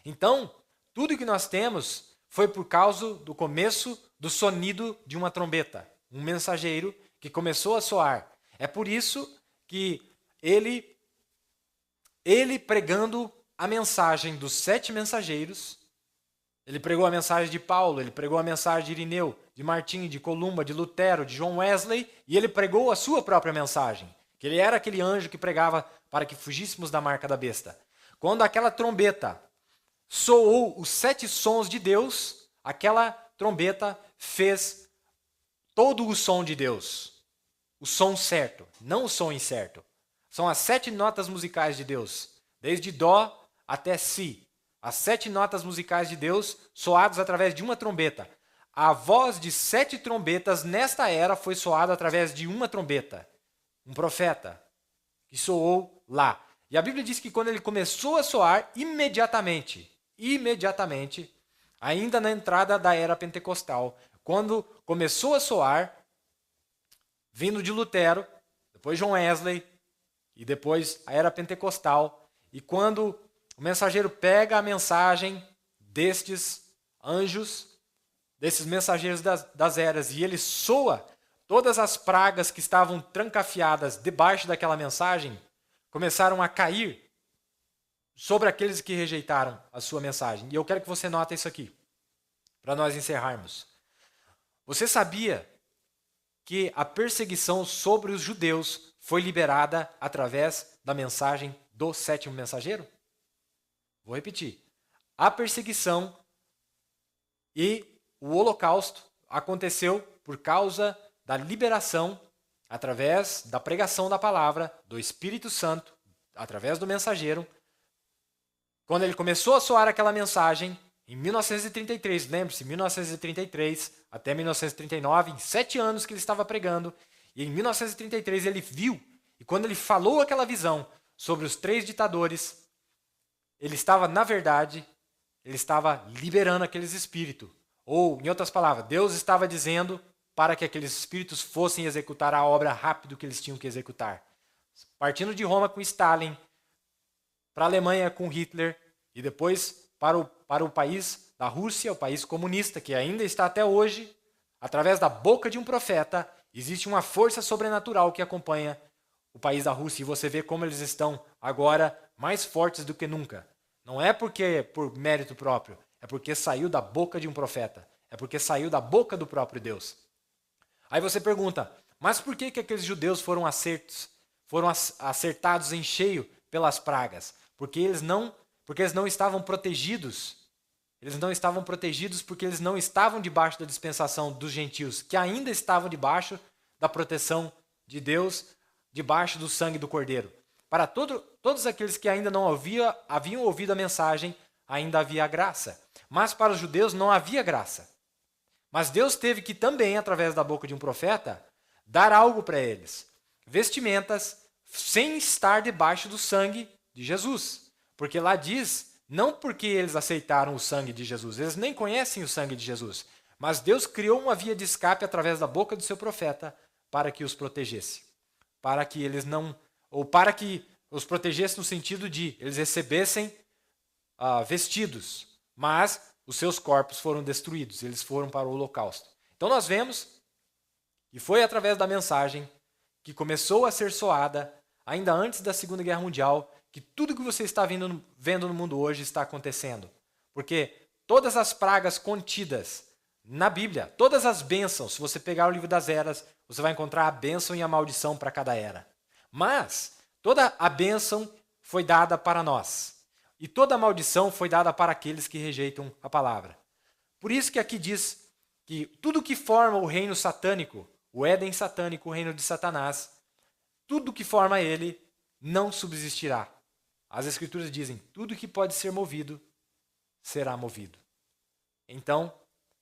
então, tudo que nós temos foi por causa do começo do sonido de uma trombeta, um mensageiro que começou a soar. É por isso que ele pregando a mensagem dos 7 mensageiros, ele pregou a mensagem de Paulo, ele pregou a mensagem de Irineu, de Martim, de Columba, de Lutero, de John Wesley, e ele pregou a sua própria mensagem, que ele era aquele anjo que pregava para que fugíssemos da marca da besta. Quando aquela trombeta soou os 7 sons de Deus, aquela trombeta fez todo o som de Deus. o som certo, não o som incerto. São as 7 notas musicais de Deus, desde Dó até Si. As 7 notas musicais de Deus soadas através de uma trombeta. A voz de 7 trombetas nesta era foi soada através de uma trombeta. Um profeta que soou lá. E a Bíblia diz que quando ele começou a soar, imediatamente, ainda na entrada da era pentecostal, quando começou a soar, vindo de Lutero, depois John Wesley, e depois a era pentecostal, e quando o mensageiro pega a mensagem destes anjos, desses mensageiros das eras, e ele soa, todas as pragas que estavam trancafiadas debaixo daquela mensagem começaram a cair sobre aqueles que rejeitaram a sua mensagem. E eu quero que você note isso aqui, para nós encerrarmos. Você sabia que a perseguição sobre os judeus foi liberada através da mensagem do 7º mensageiro? Vou repetir. A perseguição e o holocausto aconteceu por causa da liberação, através da pregação da palavra, do Espírito Santo, através do mensageiro. Quando ele começou a soar aquela mensagem, em 1933, lembre-se, 1933 até 1939, em 7 anos que ele estava pregando, e em 1933 ele viu, e quando ele falou aquela visão sobre os 3 ditadores, ele estava, na verdade, ele estava liberando aqueles espíritos. Ou, em outras palavras, Deus estava dizendo para que aqueles espíritos fossem executar a obra rápido que eles tinham que executar. Partindo de Roma com Stalin, para a Alemanha com Hitler, e depois para o país da Rússia, o país comunista, que ainda está até hoje, através da boca de um profeta, existe uma força sobrenatural que acompanha o país da Rússia, e você vê como eles estão agora mais fortes do que nunca. Não é porque por mérito próprio, é porque saiu da boca de um profeta, é porque saiu da boca do próprio Deus. Aí você pergunta, mas por que aqueles judeus foram acertados em cheio pelas pragas? Porque eles não estavam protegidos. Eles não estavam protegidos porque eles não estavam debaixo da dispensação dos gentios, que ainda estavam debaixo da proteção de Deus, debaixo do sangue do Cordeiro. Para todos aqueles que ainda não haviam ouvido a mensagem, ainda havia graça. Mas para os judeus não havia graça. Mas Deus teve que também, através da boca de um profeta, dar algo para eles. Vestimentas, sem estar debaixo do sangue de Jesus. Porque lá diz, não porque eles aceitaram o sangue de Jesus, eles nem conhecem o sangue de Jesus. Mas Deus criou uma via de escape através da boca do seu profeta para que os protegesse. Para que eles não... Ou para que os protegesse no sentido de eles recebessem vestidos, mas os seus corpos foram destruídos, eles foram para o holocausto. Então nós vemos que foi através da mensagem que começou a ser soada, ainda antes da Segunda Guerra Mundial, que tudo que você está vendo no mundo hoje está acontecendo. Porque todas as pragas contidas na Bíblia, todas as bênçãos, se você pegar o livro das eras, você vai encontrar a bênção e a maldição para cada era. Mas toda a bênção foi dada para nós. E toda a maldição foi dada para aqueles que rejeitam a palavra. Por isso que aqui diz que tudo que forma o reino satânico, o Éden satânico, o reino de Satanás, tudo que forma ele não subsistirá. As Escrituras dizem, tudo que pode ser movido, será movido. Então,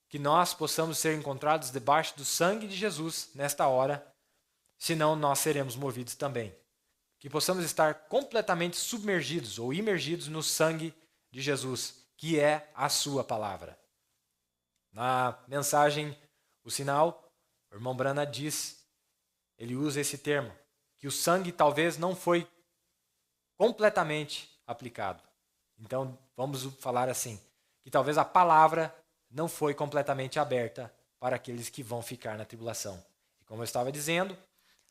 que nós possamos ser encontrados debaixo do sangue de Jesus nesta hora, senão nós seremos movidos também. Que possamos estar completamente submergidos ou imergidos no sangue de Jesus, que é a sua palavra. Na mensagem, o sinal, o irmão Brana diz, ele usa esse termo, que o sangue talvez não foi completamente aplicado. Então, vamos falar assim, que talvez a palavra não foi completamente aberta para aqueles que vão ficar na tribulação. E como eu estava dizendo,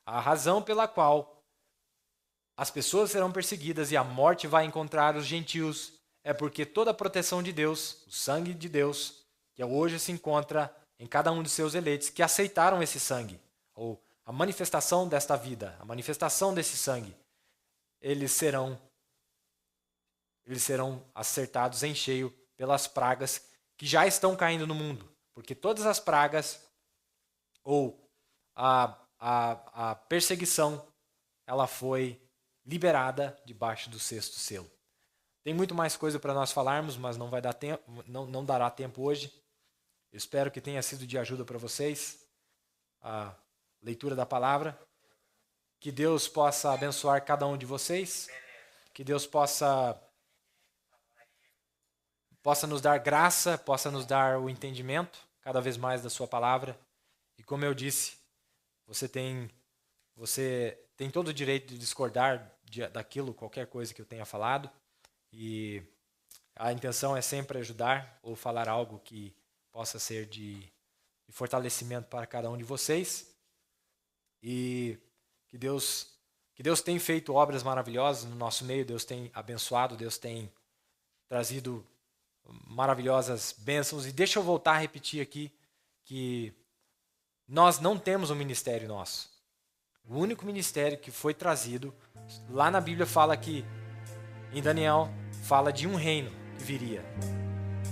a razão pela qual as pessoas serão perseguidas e a morte vai encontrar os gentios é porque toda a proteção de Deus, o sangue de Deus, que hoje se encontra em cada um de seus eleitos, que aceitaram esse sangue, ou a manifestação desta vida, a manifestação desse sangue, eles serão acertados em cheio pelas pragas que já estão caindo no mundo. Porque todas as pragas, ou a perseguição ela foi liberada debaixo do 6º selo. Tem muito mais coisa para nós falarmos, mas não vai dar tempo, não dará tempo hoje. Eu espero que tenha sido de ajuda para vocês a leitura da palavra. Que Deus possa abençoar cada um de vocês. Que Deus possa nos dar graça, possa nos dar o entendimento cada vez mais da sua palavra. E como eu disse, você tem todo o direito de discordar daquilo, qualquer coisa que eu tenha falado. E a intenção é sempre ajudar ou falar algo que possa ser de fortalecimento para cada um de vocês. E que Deus tem feito obras maravilhosas no nosso meio, Deus tem abençoado, Deus tem trazido maravilhosas bênçãos. E deixa eu voltar a repetir aqui que nós não temos um ministério nosso. O único ministério que foi trazido, lá na Bíblia fala que, em Daniel, fala de um reino que viria,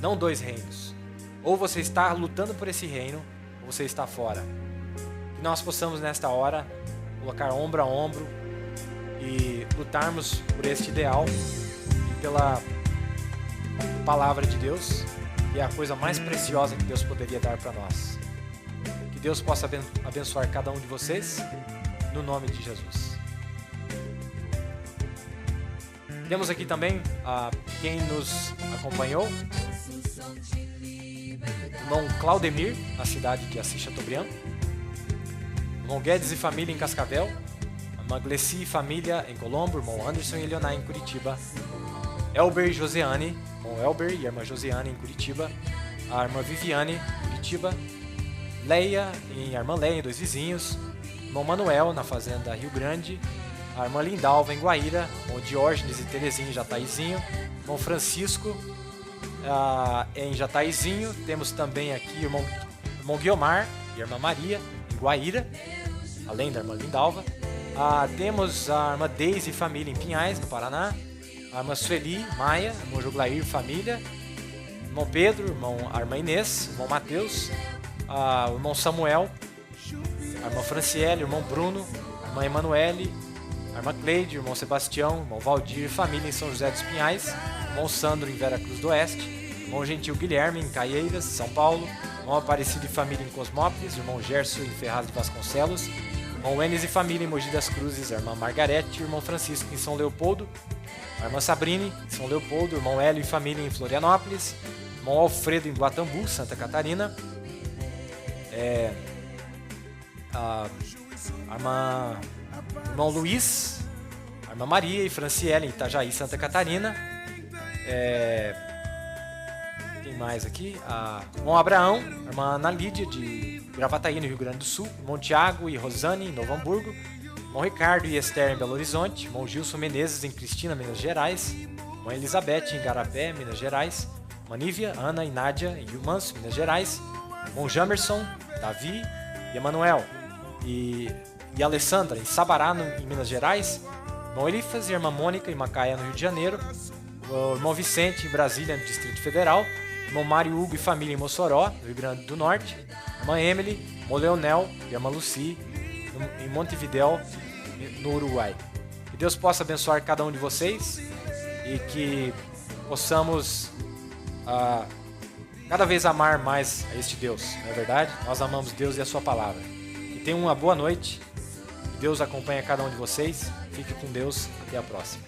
não 2 reinos. Ou você está lutando por esse reino, ou você está fora. Que nós possamos nesta hora colocar ombro a ombro e lutarmos por este ideal e pela palavra de Deus, que é a coisa mais preciosa que Deus poderia dar para nós. Que Deus possa abençoar cada um de vocês, no nome de Jesus. Temos aqui também quem nos acompanhou, irmão Claudemir, na cidade de Assis Chateaubriand, irmão Guedes e família em Cascavel, irmã Gleci e família em Colombo, irmão Anderson e Eleonai em Curitiba, Elber e Josiane, irmão Elber e a irmã Josiane em Curitiba, a irmã Viviane em Curitiba, Leia e a irmã Leia em Dois Vizinhos, irmão Manuel na fazenda Rio Grande, a irmã Lindalva em Guaíra, irmão Diógenes e Terezinha em Jataizinho, irmão Francisco em Jataizinho. Temos também aqui o irmão Guiomar e a irmã Maria em Guaíra, além da irmã Lindalva. Temos a irmã Deise e família em Pinhais, no Paraná, a irmã Sueli Maia, irmão Joglair e família, irmão Pedro, a irmã Inês, irmão Mateus, o irmão Samuel, a irmã Franciele, o irmão Bruno, a irmã Emanuele, a irmã Cleide, o irmão Sebastião, o irmão Valdir, família em São José dos Pinhais, o irmão Sandro em Vera Cruz do Oeste, o irmão Gentil Guilherme em Caieiras, São Paulo, o irmão Aparecido e família em Cosmópolis, o irmão Gerson em Ferraz de Vasconcelos, o irmão Enes e família em Mogi das Cruzes, a irmã Margarete, o irmão Francisco em São Leopoldo, a irmã Sabrine em São Leopoldo, o irmão Hélio e família em Florianópolis, o irmão Alfredo em Guatambu, Santa Catarina, o irmão Luiz, a irmã Maria e Franciele em Itajaí, Santa Catarina. Quem mais aqui? O irmão Abraão, a irmã Ana Lídia de Gravataí, no Rio Grande do Sul, o irmão Tiago e Rosane em Novo Hamburgo, o irmão Ricardo e Esther em Belo Horizonte, o irmão Gilson Menezes em Cristina, Minas Gerais, a irmã Elizabeth em Garapé, Minas Gerais, a irmã Nívia, Ana e Nádia em Rio Manso, Minas Gerais, o irmão Jamerson, Davi e Emanuel e Alessandra em Sabará, em Minas Gerais, o irmão Elifas e a irmã Mônica em Macaé, no Rio de Janeiro, o irmão Vicente em Brasília, no Distrito Federal, o irmão Mário Hugo e família em Mossoró, no Rio Grande do Norte, a irmã Emily, o irmão Leonel e a irmã Lucy em Montevidéu, no Uruguai. Que Deus possa abençoar cada um de vocês e que possamos cada vez amar mais a este Deus, não é verdade? Nós amamos Deus e a sua palavra. E tenham uma boa noite. Que Deus acompanhe cada um de vocês. Fique com Deus. Até a próxima.